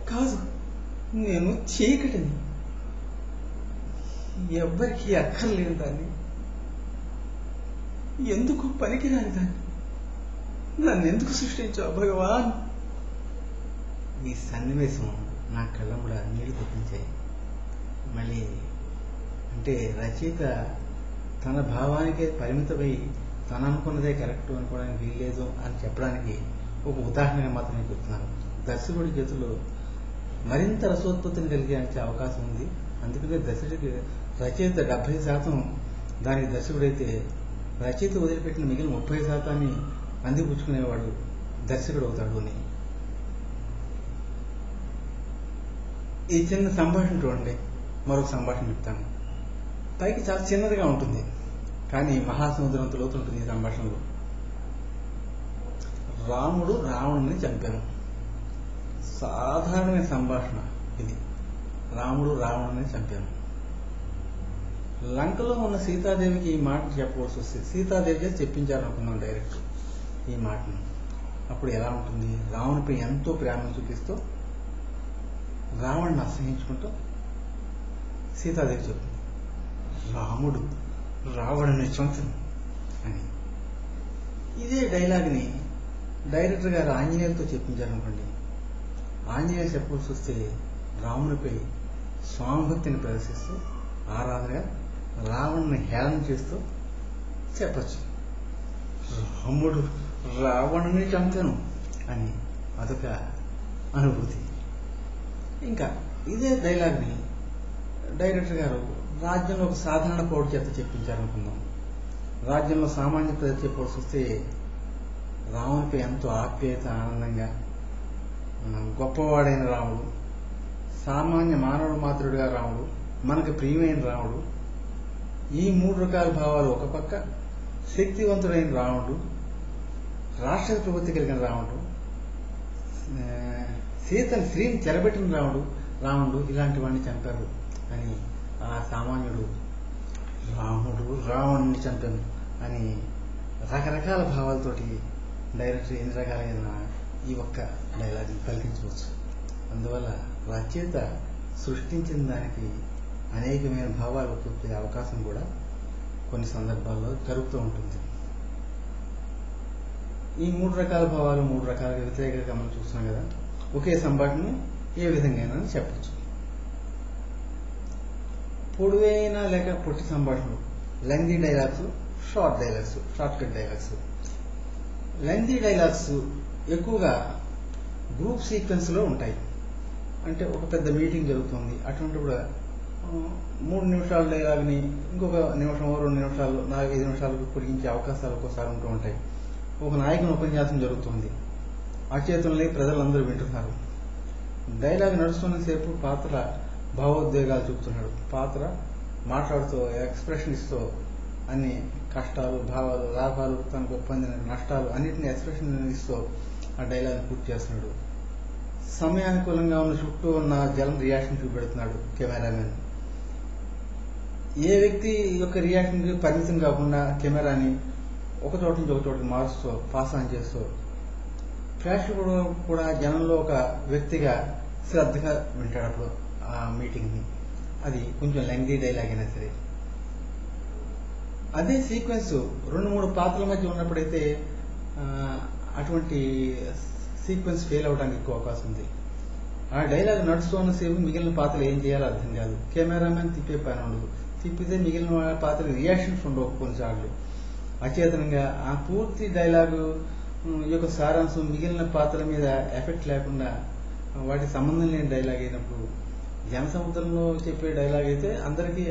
కాదు, నేను చీకటిని, ఎవ్వరికీ అక్కర్లేని దాన్ని, ఎందుకు పనికిరాని దాన్ని నన్ను ఎందుకు సృష్టించావు భగవాన్. ఈ సన్నివేశం నా కళ్ళ కూడా నీళ్లు తెప్పించాయి. మళ్ళీ అంటే రచయిత తన భావానికే పరిమితమై తను అనుకున్నదే కరెక్ట్ అనుకోవడానికి వీల్లేదు అని చెప్పడానికి ఒక ఉదాహరణగా మాత్రమే చెప్తున్నాను. దర్శకుడి చేతుల్లో మరింత రసోత్పత్తిని కలిగించే అవకాశం ఉంది. అందుకనే రచయిత 70% దానికి దర్శకుడైతే, రచయిత వదిలిపెట్టిన మిగిలిన 30% అందిపుచ్చుకునేవాడు దర్శకుడు అవుతాడు అని. ఈ చిన్న సంభాషణ చూడండి. మరొక సంభాషణ చెప్తాను. పైకి చాలా చిన్నదిగా ఉంటుంది, కానీ మహాసముద్రంతో లోతు ఉంటుంది ఈ సంభాషణలో. రాముడు రావణుని చంపాను. సాధారణమైన సంభాషణ ఇది. రాముడు రావణుని చంపాను. లంకలో ఉన్న సీతాదేవికి ఈ మాట చెప్పవలసి వస్తే, సీతాదేవిగా చెప్పించాలనుకున్నాం డైరెక్ట్ ఈ మాటను. అప్పుడు ఎలా ఉంటుంది? రావణుపై ఎంతో ప్రేమను చూపిస్తూ రావణ్ణి అసహించుకుంటూ సీతాదేవి చెప్తుంది, రాముడు రావణుని చంపను అని. ఇదే డైలాగ్ని డైరెక్టర్ గారు ఆంజనేయులతో చెప్పించారనుకోండి. ఆంజనేయులు చెప్పవలసి వస్తే రామునిపై స్వామిభక్తిని ప్రదర్శిస్తూ ఆరాధనగా రావణుని హేళన చేస్తూ చెప్పచ్చు, రాముడు రావణుని చంపను అని. అదొక అనుభూతి. ఇంకా ఇదే డైలాగ్ని డైరెక్టర్ గారు రాజ్యంలో ఒక సాధారణ పౌరుడు చేత చెప్పించారనుకుందాం. రాజ్యంలో సామాన్య ప్రజలు చెప్పవలసి వస్తే రామునిపై ఎంతో ఆప్యాయత, ఆనందంగా గొప్పవాడైన రాముడు, సామాన్య మానవుడు మాత్రుడిగా రాముడు, మనకు ప్రియమైన రాముడు, ఈ 3 రకాల భావాలు ఒక పక్క, శక్తివంతుడైన రాముడు, రాక్షస ప్రవృత్తి కలిగిన రాముడు, స్త్రీని చెరబెట్టిన రావణుడు ఇలాంటి వాడిని చంపారు అని ఆ సామాన్యుడు రాముడు రావణుని చంపాను అని రకరకాల భావాలతోటి డైరెక్టర్ ఎన్ని రకాలైన ఈ ఒక్క డైలాగ్ని పలికించవచ్చు. అందువల్ల రచయిత సృష్టించిన దానికి అనేకమైన భావాలు చూపే అవకాశం కూడా కొన్ని సందర్భాల్లో జరుగుతూ ఉంటుంది. ఈ 3 రకాల భావాలు 3 రకాలుగా వ్యతిరేకంగా మనం చూస్తున్నాం కదా. ఒకే సంభాషణ ఏ విధంగా చెప్పచ్చు. పొడవైన లేక పొట్టి సంభాషణలు, lengthy dialogues, short dialogues, short cut dialogues. Lengthy dialogues ఎక్కువగా గ్రూప్ సీక్వెన్స్ లో ఉంటాయి. అంటే ఒక పెద్ద మీటింగ్ జరుగుతుంది, అటువంటిప్పుడు 3 నిమిషాల డైలాగ్ని ఇంకొక నిమిషం 2 నిమిషాలు 4-5 నిమిషాలకు పొడిగించే అవకాశాలు ఒక్కోసారి ఉంటూ ఉంటాయి. ఒక నాయకుని ఉపన్యాసం జరుగుతుంది, అచేతనలే ప్రజలందరూ వింటున్నారు. డైలాగ్ నడుస్తున్నంతసేపు పాత్ర భావోద్వేగాలు చూపుతున్నాడు. పాత్ర మాట్లాడుతూ ఎక్స్ప్రెషన్ ఇస్తూ అన్ని కష్టాలు, భావాలు, లాభాలు, తనకు పొందిన నష్టాలు అన్నింటినీ ఎక్స్ప్రెషన్ ఇస్తూ ఆ డైలాగ్ పూర్తి చేస్తున్నాడు. సమయానుకూలంగా ఉన్న చుట్టూ ఉన్న జలం రియాక్షన్ చూపెడుతున్నాడు కెమెరామెన్. ఏ వ్యక్తి యొక్క రియాక్షన్కి పరిమితం కాకుండా కెమెరాని ఒక చోట నుంచి ఒక చోటకి మారుస్తూ పాస్ ఆన్ చేస్తూ ప్రేక్షకుడు కూడా జనంలో ఒక వ్యక్తిగా శ్రద్ధగా వింటాడు. అప్పుడు ఆ మీటింగ్ని. అది కొంచెం లెంగ్దీ డైలాగ్ అయినా సరే. అదే సీక్వెన్స్ 2-3 పాత్రల మధ్య ఉన్నప్పుడైతే అటువంటి సీక్వెన్స్ ఫెయిల్ అవడానికి ఎక్కువ అవకాశం ఉంది. ఆ డైలాగ్ నడుస్తూ ఉన్నసేపు మిగిలిన పాత్రలు ఏం చేయాలో అర్థం కాదు. కెమెరామెన్ తిప్పే పని ఉండదు. తిప్పితే మిగిలిన పాత్ర రియాక్షన్స్ ఉండవు కొన్నిసార్లు. అచేతనంగా ఆ పూర్తి డైలాగు యొక్క సారాంశం మిగిలిన పాత్రల మీద ఎఫెక్ట్ లేకుండా వాటి సంబంధం లేని డైలాగ్ అయినప్పుడు, జనసముద్రంలో చెప్పే డైలాగ్ అయితే అందరికీ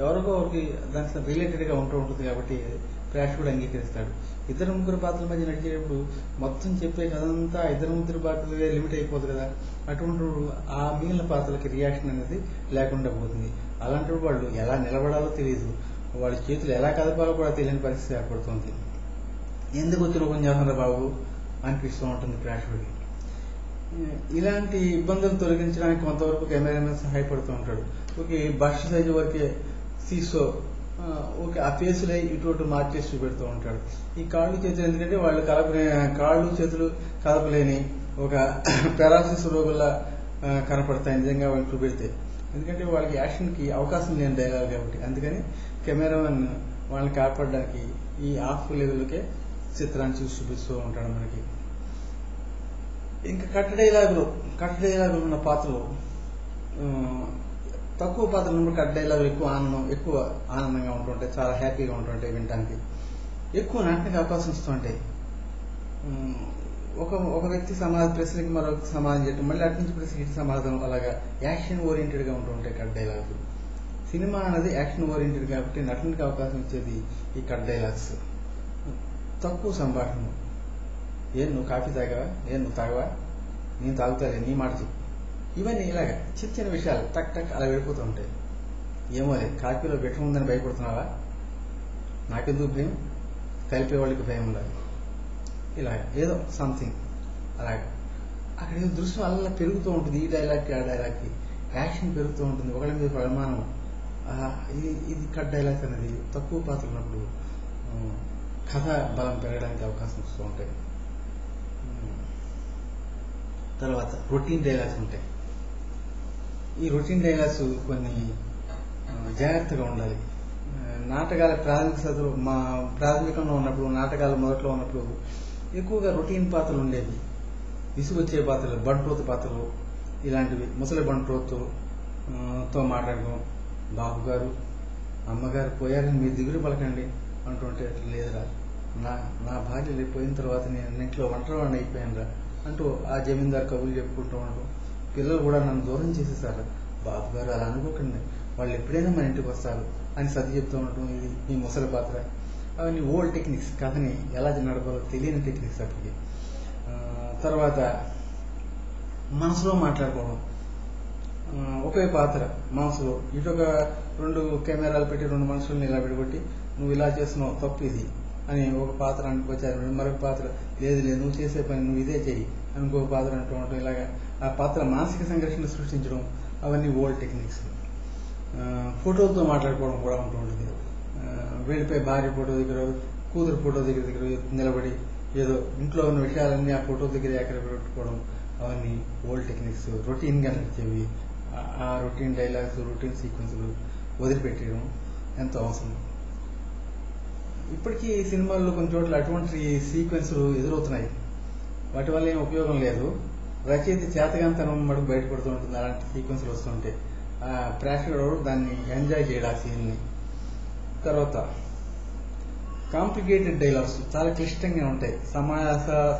ఎవరికో ఒకరికి దానికి రిలేటెడ్గా ఉంటుంది కాబట్టి ప్రేక్షకుడు అంగీకరిస్తాడు. 2-3 పాత్రల మధ్య నడిచేటప్పుడు మొత్తం చెప్పే కథంతా 2-3 పాత్రలే లిమిట్ అయిపోదు కదా. అటువంటి ఆ మిగిలిన పాత్రలకి రియాక్షన్ అనేది లేకుండా పోతుంది. అలాంటి వాళ్ళు ఎలా నిలబడాలో తెలియదు, వాళ్ళ చేతులు ఎలా కదపాలో కూడా తెలియని పరిస్థితి ఏర్పడుతుంది. ఎందుకు వచ్చిన ఉపన్యాసం బాబు అనిపిస్తూ ఉంటుంది ప్రేక్షకుడికి. ఇలాంటి ఇబ్బందులు తొలగించడానికి కొంతవరకు కెమెరామెన్ సహాయపడుతూ ఉంటాడు. ఓకే, బస్ట్ సైజు వరకే సీసో ఓకే ఆ ఫేసులై ఇటు మార్చేసి చూపెడుతూ ఉంటాడు. ఈ కాళ్ళు చేతులు ఎందుకంటే వాళ్ళు కాళ్ళు చేతులు కదపలేని ఒక పారాలసిస్ రోగుల్లా కనపడతాయి నిజంగా వాళ్ళు చూపెడితే. ఎందుకంటే వాళ్ళకి యాక్షన్కి అవకాశం లేని డైలాగ్ కాబట్టి. అందుకని కెమెరామెన్ వాళ్ళని కాపాడడానికి ఈ హాఫ్ లెవెల్కే చిత్రాన్ని చూపిస్తూ ఉంటాడు మనకి. ఇంకా కట్ట డైలాగులు ఉన్న పాత్రలు తక్కువ పాత్రలు ఉన్నప్పుడు కట్ డైలాగులు ఎక్కువ ఆనందంగా ఉంటుంటాయి, చాలా హ్యాపీగా ఉంటుంటాయి వినడానికి. ఎక్కువ నాటకానికి అవకాశం ఇస్తుంటాయి. ఒక వ్యక్తి ప్రశ్నకి మరొక సమాధానం చేయటం, మళ్ళీ అటు నుంచి ప్రశ్నకి సమాధానం, అలాగా యాక్షన్ ఓరియంటెడ్గా ఉంటుంటాయి కట్ డైలాగ్స్. సినిమా అనేది యాక్షన్ ఓరియంటెడ్ కాబట్టి నటనకి అవకాశం ఇచ్చేది ఈ కట్ డైలాగ్స్. తక్కువ సంభాషణ. ఏం నువ్వు కాఫీ తాగావా, ఏం నువ్వు తాగవా, నేను తాగుతాలే, నీ మాట చెప్పు. ఇవన్నీ ఇలాగ చిన్న విషయాలు టక్ టక్ అలా వెళ్ళిపోతూ ఉంటాయి. ఏమో లేదు, కాఫీలో విషం ఉందని భయపడుతున్నావా, నాకెందుకు భయం, కలిపే వాళ్ళకి భయం ఉండాలి, ఇలాగ ఏదో సంథింగ్ అలాగే. అక్కడ ఏదో దృశ్యం అలా పెరుగుతూ ఉంటుంది. ఈ డైలాగ్కి ఆ డైలాగ్కి యాక్షన్ పెరుగుతూ ఉంటుంది, ఒకళ్ళ మీద పరిమాణం. ఇది కట్ డైలాగ్స్ అనేది తక్కువ పాత్రలు ఉన్నప్పుడు కథ బలం పెరగడానికి అవకాశం వస్తూ ఉంటాయి. తర్వాత రొటీన్ డైలాగ్స్ ఉంటాయి. ఈ రొటీన్ డైలాగ్స్ కొన్ని జాగ్రత్తగా ఉండాలి. నాటకాల ప్రాథమికంలో ఉన్నప్పుడు, నాటకాల మొదట్లో ఉన్నప్పుడు ఎక్కువగా రొటీన్ పాత్రలు ఉండేవి. విసుగొచ్చే పాత్రలు, బంట్రోత్ పాత్రలు ఇలాంటివి. ముసలి బంట్రోత్తో మాట్లాడడం, బాబు గారు అమ్మగారు పోయారని మీరు దిగులు పలకండి అంటుంటే, లేదురా నా భార్య పోయిన తర్వాత నేను ఇంట్లో ఒంటరివాడిని అయిపోయానురా అంటూ ఆ జమీందారు కబుర్లు చెప్పుకుంటూ ఉండడం. పిల్లలు కూడా నన్ను దూరం చేసేసారు, బాబు గారు అలా అనుకోకండి, వాళ్ళు ఎప్పుడైనా మన ఇంటికి వస్తారు అని సర్ది చెప్తూ ఉండటం. ఇది ఈ ముసలి పాత్ర. అవన్నీ ఓల్డ్ టెక్నిక్స్, కథని ఎలా నడపాలో తెలియని టెక్నిక్స్ అప్పటికి. తర్వాత మనసులో మాట్లాడుకోవడం. ఒకే పాత్ర మనసులో ఇటొక 2 కెమెరాలు పెట్టి 2 మనుషులను ఇలా విడగొట్టి, నువ్వు ఇలా చేస్తున్నావు తప్పు ఇది అని ఒక పాత్ర అనుకోవచ్చారు. మరొక పాత్ర లేదు నువ్వు చేసే పని నువ్వు ఇదే చెయ్యి అని ఇంకొక పాత్ర అంటూ ఉండటం. ఇలాగా ఆ పాత్ర మానసిక సంఘర్షణ సృష్టించడం అవన్నీ ఓల్డ్ టెక్నిక్స్. ఫోటోలతో మాట్లాడుకోవడం కూడా ఉంటూ ఉంటుంది. వెళ్ళిపోయి భార్య ఫోటో దగ్గర, కూతురు ఫోటో దగ్గర నిలబడి ఏదో ఇంట్లో ఉన్న విషయాలన్నీ ఆ ఫోటో దగ్గర ఎక్కడ పెట్టుకోవడం, అవన్నీ ఓల్డ్ టెక్నిక్స్. రొటీన్గా నడిచేవి. ఆ రొటీన్ డైలాగ్స్, రొటీన్ సీక్వెన్స్లు వదిలిపెట్టడం ఎంతో అవసరం. ఇప్పటికీ సినిమాల్లో కొన్ని చోట్ల అటువంటి సీక్వెన్స్లు ఎదురవుతున్నాయి. వాటి వల్ల ఏం ఉపయోగం లేదు. రచయిత చేతగాంతనం మడుగు బయటపడుతూ ఉంటుంది. అలాంటి సీక్వెన్స్లు వస్తుంటే ఆ ప్రేక్షకుడు దాన్ని ఎంజాయ్ చేయడు ఆ సీన్ని. తర్వాత కాంప్లికేటెడ్ డైలాగ్స్ చాలా క్లిష్టంగా ఉంటాయి.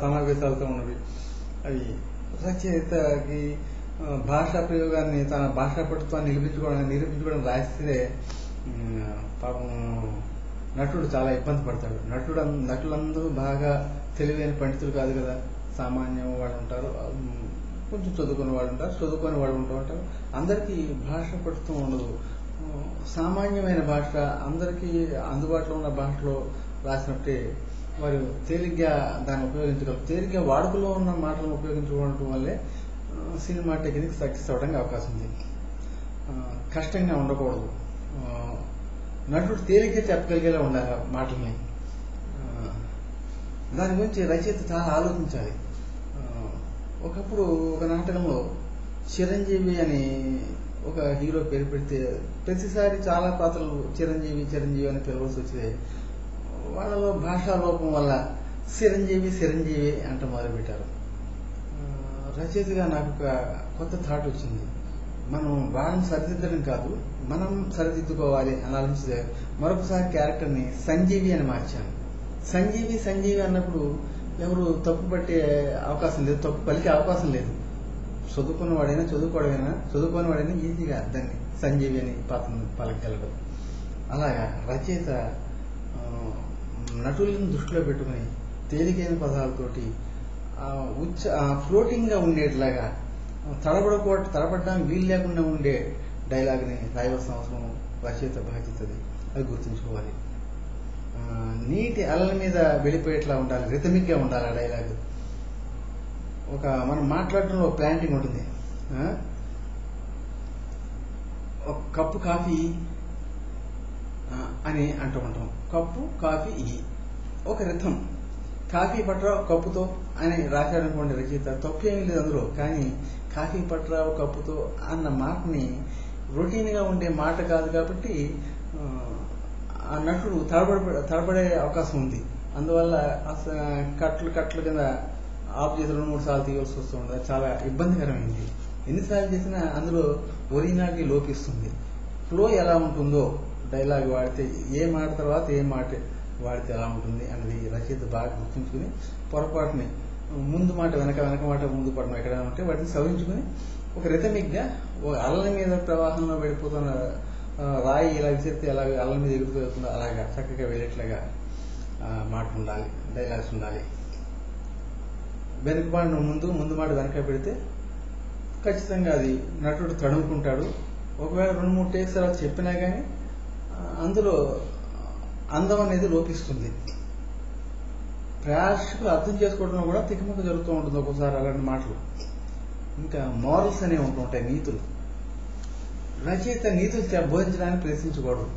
సమావేశాలతో ఉన్నవి. అవి రచయితకి భాషా ప్రయోగాన్ని, తన భాషా పట్టుత్వాన్ని నిరూపించుకోవడం రాస్తే పాపం నటుడు చాలా ఇబ్బంది పడతాడు. నటులందరూ బాగా తెలివైన పండితులు కాదు కదా, సామాన్య వాళ్ళు ఉంటారు, కొంచెం చదువుకునే వాళ్ళు ఉంటారు, చదువుకొని వాళ్ళు ఉంటూ ఉంటారు. అందరికీ భాష పట్టుతూ ఉండదు. సామాన్యమైన భాష అందరికీ అందుబాటులో ఉన్న భాషలో రాసినట్టే వారు తేలిగ్గా దాన్ని ఉపయోగించగలరు. తేలిగ్గా వాడుకలో ఉన్న మాటలను ఉపయోగించుకోవడం వల్లే సినిమా టెక్నిక్ సక్సెస్ అవడానికి అవకాశం ఉంది. కష్టంగా ఉండకూడదు. నటుడు తేలిగ్గా చెప్పగలిగేలా ఉండాలి మాటల్ని. దాని గురించి రచయిత చాలా ఆలోచించాలి. ఒకప్పుడు ఒక నాటకంలో చిరంజీవి అని ఒక హీరో పేరు పెడితే ప్రతిసారి చాలా పాత్రలు చిరంజీవి చిరంజీవి అని పిలవలసి వచ్చేది. వాళ్ళలో భాషా లోపం వల్ల చిరంజీవి అంట మొదలుపెట్టారు. రచయితగా నాకు ఒక కొత్త థాట్ వచ్చింది. మనం వాళ్ళని సరిదిద్దడం కాదు, మనం సరిదిద్దుకోవాలి అని ఆలోచిస్తే మరొకసారి క్యారెక్టర్ని సంజీవి అని మార్చాను. సంజీవి అన్నప్పుడు ఎవరు తప్పు పట్టే అవకాశం లేదు, తప్పు పలికే అవకాశం లేదు. చదువుకున్నవాడైనా చదువుకోనివాడైనా ఈజీగా దాన్ని సంజీవి అని పాత్రను పలకగలడు. అలాగా రచయిత నటులను దృష్టిలో పెట్టుకుని తేలికైన పదాలతోటి ఫ్లోటింగ్ గా ఉండేట్లాగా తడబడడానికి వీలు లేకుండా ఉండే డైలాగ్ని రాయవలసిన అవసరం రచయిత బాధ్యతది. అది గుర్తుంచుకోవాలి. నీటి అలల మీద వెళ్ళిపోయేట్లా ఉండాలి, రిథమిక్ గా ఉండాలి ఆ డైలాగ్. మనం మాట్లాడటంలో ప్లాంటింగ్ ఉంటుంది. ఒక కప్పు కాఫీ అని అంటూ ఉంటాం. కప్పు కాఫీ ఒక రిథం. కాఫీ పట్రా కప్పుతో అని రాశాడనుకోండి రచయిత, తప్పు ఏమీ లేదు అందులో. కానీ కాఫీ పట్రా కప్పుతో అన్న మాటని రొటీన్ గా ఉండే మాట కాదు కాబట్టి ఆ నటుడు తడబడే అవకాశం ఉంది. అందువల్ల కట్లు కింద ఆఫ్ చేసి 2-3 సార్లు తీయవలసి వస్తూ ఉంటుంది. చాలా ఇబ్బందికరమైంది. ఎన్నిసార్లు చేసినా అందులో ఒరిజినాలిటీ లోపిస్తుంది. ఫ్లో ఎలా ఉంటుందో డైలాగ్ వాడితే, ఏ మాట తర్వాత ఏ మాట వాడితే ఎలా ఉంటుంది అన్నది రచయిత బాగా గుర్తుంచుకుని, పొరపాటుని ముందు మాట వెనక మాట ముందు పడడం ఎక్కడైనా ఉంటే వాటిని సవరించుకుని ఒక రిథమిక్ గా అల్లల మీద ప్రవాహంలో వెళ్ళిపోతున్న రాయి ఇలా విసిరితే ఎలా అల్లల మీద ఎగురుతుందో అలాగా చక్కగా వెళ్ళేట్లాగా మాట ఉండాలి, డైలాగ్స్ ఉండాలి. వెనుకబాటును ముందు మాట వెనక పెడితే ఖచ్చితంగా అది నటుడు తడుముకుంటాడు. ఒకవేళ 2-3 టేక్స్ తర్వాత చెప్పినా కానీ అందులో అందం అనేది లోపిస్తుంది. ప్రేక్షకులు అర్థం చేసుకోవడంలో కూడా తికమక జరుగుతూ ఉంటుంది ఒక్కోసారి అలాంటి మాటలు. ఇంకా మారల్స్ అనేవి ఉంటుంటాయి, నీతులు. రచయిత నీతులు బోధించడానికి ప్రయత్నించకూడదు.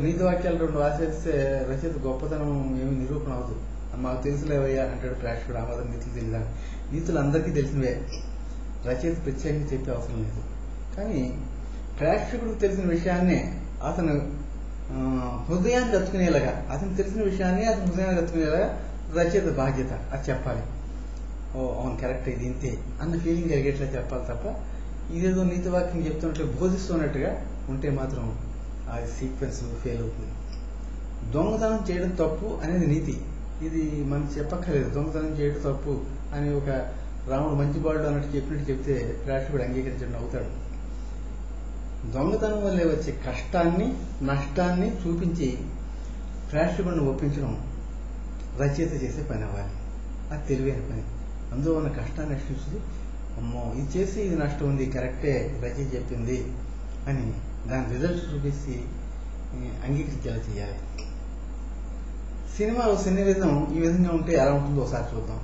నీతి వాక్యాలు 2 రాసేస్తే రచయిత గొప్పతనం ఏమి నిరూపణ అవదు. మాకు తెలుసులేవయ్యా అంటాడు ప్రేక్షకుడు. ఆ మాత్రం నీతులు తెలియదా? నీతులు అందరికీ తెలిసినవే, రచయిత ప్రత్యేకంగా చెప్పే అవసరం లేదు. కానీ ప్రేక్షకుడికి తెలిసిన విషయాన్నే అతను హృదయాన్ని హత్తుకునేలాగా, అతను తెలిసిన విషయాన్ని అతను హృదయాన్ని హత్తుకునేలాగా రచయిత బాధ్యత. అది చెప్పాలి. అవును కరెక్ట్, ఇది ఇంతే అన్న ఫీలింగ్ కలిగేట్లా చెప్పాలి తప్ప ఇదేదో నీతి వాక్యం చెప్తున్నట్లు బోధిస్తున్నట్టుగా ఉంటే మాత్రం ఆ సీక్వెన్స్ ఫెయిల్ అవుతుంది. దొంగతనం చేయడం తప్పు అనేది నీతి. ఇది మనం చెప్పక్కర్లేదు. దొంగతనం చేయడం తప్పు అని ఒక రాముడు మంచివాడు అన్నట్టు చెప్పినట్టు చెప్తే ప్రేక్షకుడు అంగీకరించడం అవుతాడు. దొంగతనం వల్లే వచ్చే కష్టాన్ని నష్టాన్ని చూపించి ప్రేక్షకుడిని ఒప్పించడం రచయిత చేసే పని అవ్వాలి. అది తెలివైన పని. అందులో ఉన్న కష్టాన్ని చూసి అమ్మో ఇది చేసి ఇది నష్టం ఉంది, కరెక్టే రచయిత చెప్పింది అని దాని రిజల్ట్ చూపించి అంగీకరించేలా చేయాలి. సినిమాలో సన్నివేశం ఈ విధంగా ఉంటే ఎలా ఉంటుందో ఒకసారి చూద్దాం.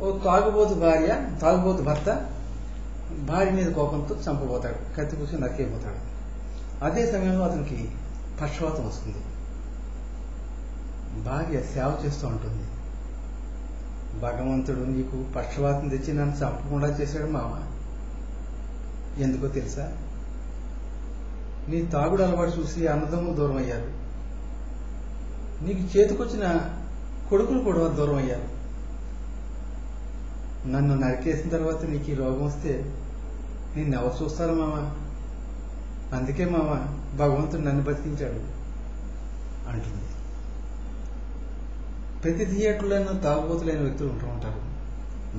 ఓ తాగుబోతు భర్త భార్య మీద కోపంతో చంపబోతాడు, కత్తి కూర్చొని నరికేపోతాడు. అదే సమయంలో అతనికి పక్షవాతం వస్తుంది. భార్య సేవ చేస్తూ ఉంటుంది. భగవంతుడు నీకు పక్షవాతం తెచ్చి నన్ను చంపకుండా చేశాడు మామ. ఎందుకో తెలుసా? నీ తాగుడు అలవాటు చూసి అన్నదమ్ములు దూరం అయ్యారు. నీకు చేతికొచ్చిన కొడుకులు కూడా దూరం అయ్యారు. నన్ను నరికేసిన తర్వాత నీకు ఈ రోగం వస్తే నిన్నెవరు చూస్తారు మామ? అందుకే మామ భగవంతుడు నన్ను బతికించాడు అంటుంది. ప్రతి థియేటర్లోనూ తాగుబోతులైన వ్యక్తులు ఉంటూ ఉంటారు.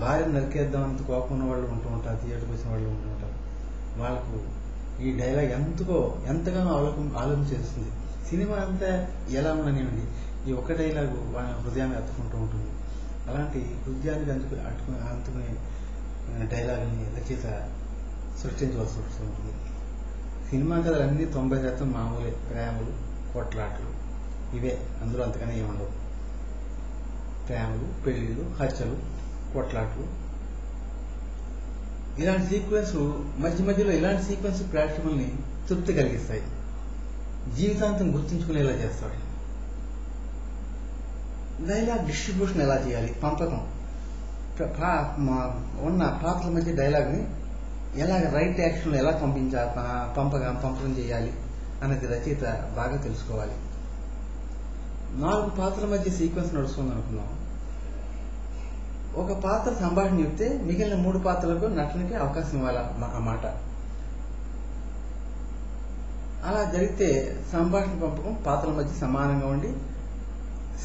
భార్యను నరికేద్దామంత కోపం ఉన్న వాళ్ళు ఉంటూ ఉంటారు, థియేటర్కి వచ్చిన వాళ్ళు ఉంటూ ఉంటారు. వాళ్ళకు ఈ డైలాగ్ ఎంతగానో ఆలోచించేస్తుంది. సినిమా అంతా ఎలా ఉండనివ్వండి, ఈ ఒక్క డైలాగు వాళ్ళ హృదయాన్ని అత్తుకుంటూ ఉంటుంది. అలాంటి హృదయానికి అంతుకునే డైలాగ్ని రచయిత సృష్టించవలసి వస్తూ ఉంటుంది. సినిమా కథలు అన్ని 90% మామూలే. ప్రేమలు, కొట్లాటలు ఇవే. అందులో అంతగానే ఏముండవు. ప్రేమలు, పెళ్లిళ్ళు, హత్యలు, కొట్లాట్లు, ఇలాంటి సీక్వెన్స్ మధ్యలో ఇలాంటి సీక్వెన్స్ ప్రేక్షకుల్ని తృప్తి కలిగిస్తాయి, జీవితాంతం గుర్తుంచుకునేలా చేస్తాడు. డైలాగ్ డిస్ట్రిబ్యూషన్ ఎలా చేయాలి, పంపకం ఉన్న పాత్రల మధ్య డైలాగ్ని ఎలాగ రైట్ యాక్షన్ ఎలా పంపకం చేయాలి అన్నది రచయిత బాగా తెలుసుకోవాలి. 4 పాత్రల మధ్య సీక్వెన్స్ నడుస్తుంది అనుకున్నాం. ఒక పాత్ర సంభాషణ చెప్తే మిగిలిన 3 పాత్రలకు నటనకి అవకాశం ఇవ్వాలి ఆ మాట. అలా జరిగితే సంభాషణ పంపకం పాత్రల మధ్య సమానంగా ఉండి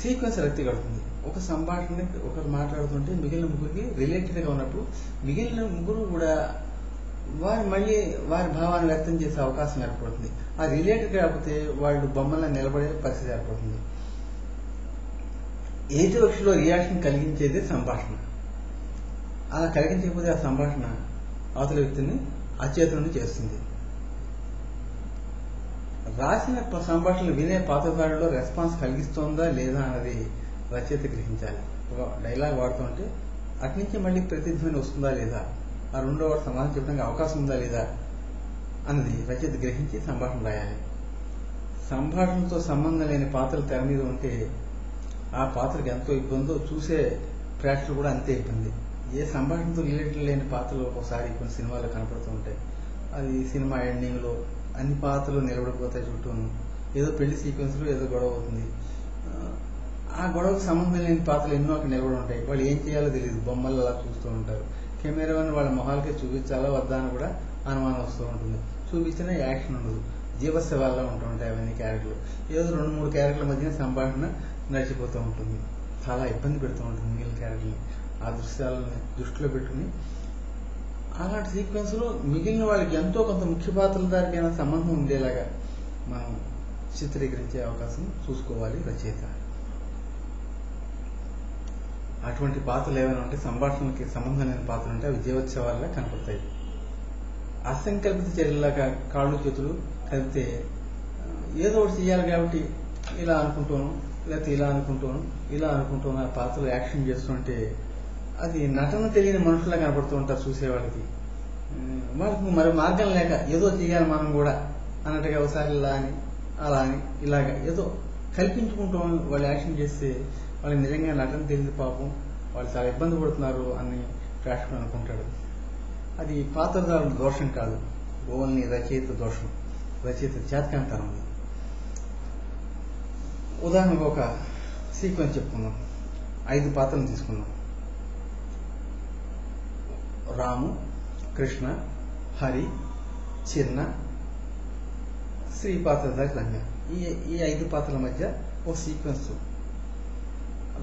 సీక్వెన్స్ రక్తి కడుతుంది. ఒక సంభాషణ ఒకరు మాట్లాడుతుంటే మిగిలిన ముగ్గురికి రిలేటెడ్గా ఉన్నప్పుడు మిగిలిన ముగ్గురు కూడా మళ్ళీ వారి భావాన్ని వ్యక్తం చేసే అవకాశం ఏర్పడుతుంది. ఆ రిలేటెడ్ కాకపోతే వాళ్ళు బొమ్మలా నిలబడే పరిస్థితి ఏర్పడుతుంది. ఎదుటి పక్షిలో రియాక్షన్ కలిగించేదే సంభాషణ. అలా కలిగించకపోతే ఆ సంభాషణ అవతల వ్యక్తిని అచేతనం చేస్తుంది. రాసిన సంభాషణలు వినే పాత్రధారులో రెస్పాన్స్ కలిగిస్తోందా లేదా అన్నది రచయిత గ్రహించాలి. డైలాగ్ వాడుతుంటే అట్నుంచి మళ్ళీ ప్రతిధ్వని వస్తుందా లేదా, ఆ రెండో వాడు సమాధానం చెప్పడానికి అవకాశం ఉందా లేదా అన్నది రచయిత గ్రహించి సంభాషణ రాయాలి. సంభాషణతో సంబంధం లేని పాత్రలు తెర మీద ఉంటే ఆ పాత్రకి ఎంతో ఇబ్బందో చూసే ప్రేక్షకులు కూడా అంతే ఇబ్బంది. ఏ సంభాషణతో రిలేటెడ్ లేని పాత్రలు ఒకసారి కొన్ని సినిమాల్లో కనపడుతూ ఉంటాయి. అది సినిమా ఎండింగ్లో అన్ని పాత్రలు నిలబడిపోతాయి. చుట్టూను ఏదో పెళ్లి సీక్వెన్స్లో ఏదో గొడవ అవుతుంది. ఆ గొడవకు సంబంధం లేని పాత్రలు ఎన్నో అక్కడ నిలబడి ఉంటాయి. వాళ్ళు ఏం చేయాలో తెలియదు, బొమ్మలు అలా చూస్తూ ఉంటారు. కెమెరాని వాళ్ళ మొహాలకే చూపించాలా వద్దా అని కూడా అనుమానం వస్తూ ఉంటుంది. చూపించినా యాక్షన్ ఉండదు, జీవశవాల్లో ఉంటూ ఉంటాయి అవన్నీ క్యారెక్టర్లు. ఏదో 2-3 క్యారెక్టర్ల మధ్యన సంభాషణ నడిచిపోతూ ఉంటుంది. చాలా ఇబ్బంది పెడుతూ ఉంటుంది మిగిలిన క్యారెక్టర్ని. ఆ దృశ్యాలను దృష్టిలో పెట్టుకుని అలాంటి సీక్వెన్స్లో మిగిలిన వాళ్ళకి ఎంతో కొంత ముఖ్య పాత్రల దానికైనా సంబంధం ఉండేలాగా మనం చిత్రీకరించే అవకాశం చూసుకోవాలి రచయిత. అటువంటి పాత్రలు ఏమైనా ఉంటే సంభాషణకి సంబంధం లేని పాత్రలు ఉంటే అవి జీవోత్సవాలుగా కనపడతాయి. అసంకల్పిత చర్యలాగా కాళ్ళు చేతులు కలిపితే ఏదో ఒకటి చేయాలి కాబట్టి ఇలా అనుకుంటాను, లేకపోతే ఇలా అనుకుంటాను ఆ పాత్రలు యాక్షన్ చేస్తుంటే అది నటన తెలియని మనుషులా కనపడుతూ ఉంటారు చూసేవాళ్ళకి. వాళ్ళకి మరి మార్గం లేక ఏదో చేయాలి మనం కూడా అన్నట్టుగా ఒకసారి ఇలా అని అలా అని ఇలాగ ఏదో కల్పించుకుంటూ వాళ్ళు యాక్షన్ చేస్తే వాళ్ళకి నిజంగా నటన తెలియదు పాపం, వాళ్ళు చాలా ఇబ్బంది పడుతున్నారు అని ప్రేక్షకుడు అనుకుంటాడు. అది పాత్రధారుల దోషం కాదు, ఓన్లీ రచయిత దోషం, రచయిత చేతకాంతనం. ఉదాహరణకు ఒక సీక్వెన్స్ చెప్పుకుందాం. 5 పాత్రలు తీసుకుందాం. రాము, కృష్ణ, హరి, చిన్న, శ్రీ పాత్రధారి రమ్య. ఈ 5 పాత్రల మధ్య ఒక సీక్వెన్స్.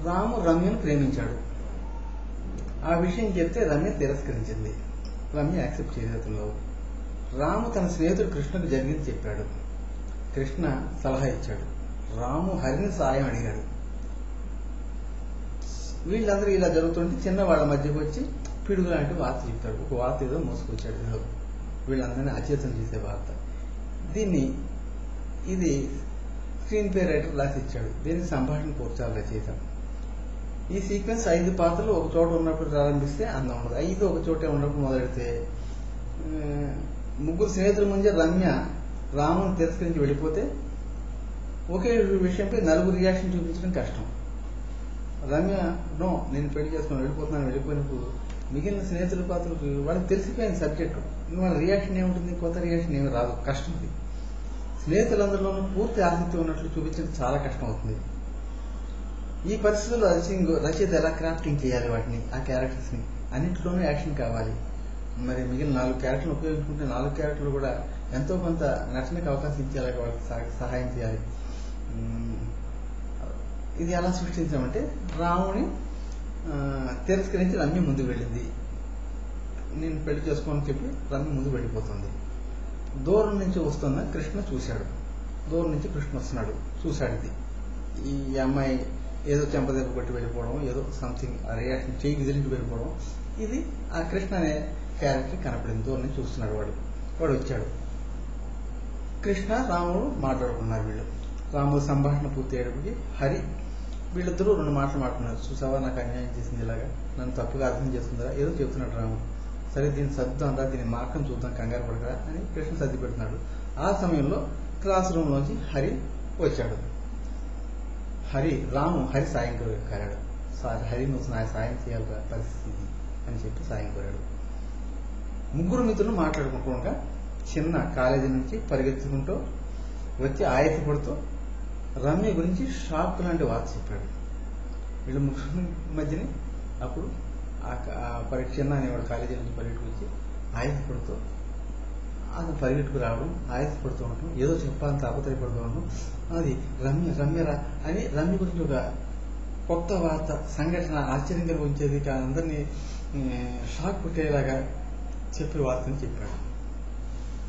రాము రమ్యను ప్రేమించాడు. ఆ విషయం చెప్తే రమ్య తిరస్కరించింది. రమ్య యాక్సెప్ట్ చేయలేదు. రాము తన స్నేహితుడు కృష్ణకు జరిగింది చెప్పాడు. కృష్ణ సలహా ఇచ్చాడు. రాము హరిని సాయం అడిగాడు. వీళ్ళందరూ ఇలా జరుగుతుంటే చిన్న వాళ్ళ మధ్యకు వచ్చి పిడుగు లాంటి వార్త చెప్తాడు. ఒక వార్త ఏదో మోసుకొచ్చాడు, ఏదో వీళ్ళందరినీ అచేతం చేసే వార్త. ఇది స్క్రీన్ ప్లే రైటర్ రాసి ఇచ్చాడు. దీనికి సంభాషణ కూర్చాలి రచయిత. ఈ సీక్వెన్స్ 5 పాత్రలు ఒక చోట ఉన్నప్పుడు ప్రారంభిస్తే అందం ఉండదు. 5 ఒక చోటే ఉన్నప్పుడు మొదలెడితే 3 స్నేహితుల ముందే రమ్య రాముని తిరస్కరించి వెళ్ళిపోతే ఒకే విషయంపై 4 రియాక్షన్ చూపించడం కష్టం. రమ్య నో నేను పెళ్లి చేసుకుని వెళ్ళిపోయినప్పుడు మిగిలిన స్నేహితుల పాత్రలకు వాళ్ళకి తెలిసిపోయింది సబ్జెక్టు. వాళ్ళ రియాక్షన్ ఏముంటుంది, కొత్త రియాక్షన్ ఏమి రాదు, కష్టం. ఇది స్నేహితులందరిలోనూ పూర్తి ఆసక్తి ఉన్నట్లు చూపించడం చాలా కష్టం అవుతుంది. ఈ పరిస్థితుల్లో రచయిత ఎలా క్రాఫ్టింగ్ చేయాలి వాటిని, ఆ క్యారెక్టర్స్ని, అన్నింటిలోనూ యాక్షన్ కావాలి. మరి మిగిలిన 4 క్యారెక్టర్లు ఉపయోగించుకుంటే 4 క్యారెక్టర్లు కూడా ఎంతో కొంత నటనకు అవకాశం ఇచ్చేలాగా వాళ్ళకి సహాయం చేయాలి. ఇది ఎలా సృష్టించామంటే రాముని తిరస్కరించి రమ్య ముందుకు వెళ్ళింది. నేను పెళ్లి చేసుకోని చెప్పి రమ్య ముందు వెళ్ళిపోతుంది. దూరం నుంచి వస్తున్న కృష్ణ చూశాడు. దూరం నుంచి కృష్ణ వస్తున్నాడు, చూశాడు. ఈ అమ్మాయి ఏదో చెంపదెబ్బ కొట్టి వెళ్ళిపోవడం, ఏదో సంథింగ్ రియాక్షన్ చేయి విదిలించి వెళ్ళిపోవడం, ఇది ఆ కృష్ణ అనే క్యారెక్టర్ కనపడింది. దూరం నుంచి చూస్తున్నాడు. వాడు వచ్చాడు. కృష్ణ రాముడు మాట్లాడుకున్నారు. రాముడు సంభాషణ పూర్తి అయ్యేటప్పటికి హరి వీళ్ళిద్దరూ 2 మాటలు మాట్లాడుతున్నారు. చూసావా నాకు అన్యాయం చేసింది, ఇలాగా నన్ను తప్పుగా అర్థం చేసుకుందా ఏదో చెప్తున్నాడు రాముడు. సరే దీన్ని సర్దుదాం రా, దీన్ని మార్కం చూద్దాం, కంగారు పడకరా అని కృష్ణ సర్ది పెడుతున్నాడు. ఆ సమయంలో క్లాస్ రూమ్ లోంచి హరి వచ్చాడు. హరి సాయం కోరాడు. సార్ హరి నువ్వు నా సాయం చేయాలి పరిస్థితి అని చెప్పి సాయం కోరాడు. ముగ్గురు మిత్రులు మాట్లాడుకుంటుండగా చిన్న కాలేజీ నుంచి పరిగెత్తుకుంటూ వచ్చి ఆయతపడుతూ రమ్య గురించి షాక్ లాంటి వార్త చెప్పాడు. వీళ్ళ ముగ్గురు మధ్యనే అప్పుడు చిన్న అనేవాడు కాలేజీ నుంచి పరిగెట్టుకు వచ్చి ఆయతపడుతూ అతను పరిగెట్టుకు రావడం, ఆయతపడుతూ ఉండటం, ఏదో చెప్పాలని తాపత్రయపడుతూ ఉండడం, అది రమ్యరా అని రమ్య గురించి ఒక కొత్త వార్త సంఘటన ఆశ్చర్యం కలిగించేది అందరినీ షాక్ పుట్టేలాగా చెప్పే వార్తని చెప్పాడు.